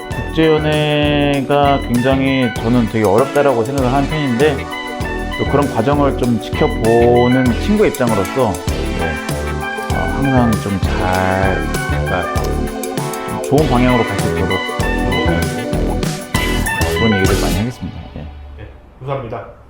국제연애가 굉장히 저는 되게 어렵다라고 생각을 하는 편인데 또 그런 과정을 좀 지켜보는 친구 입장으로서 항상 좀 그러니까 좀 좋은 방향으로 갈 수 있도록 좋은 얘기를 많이 하겠습니다. 네, 감사합니다.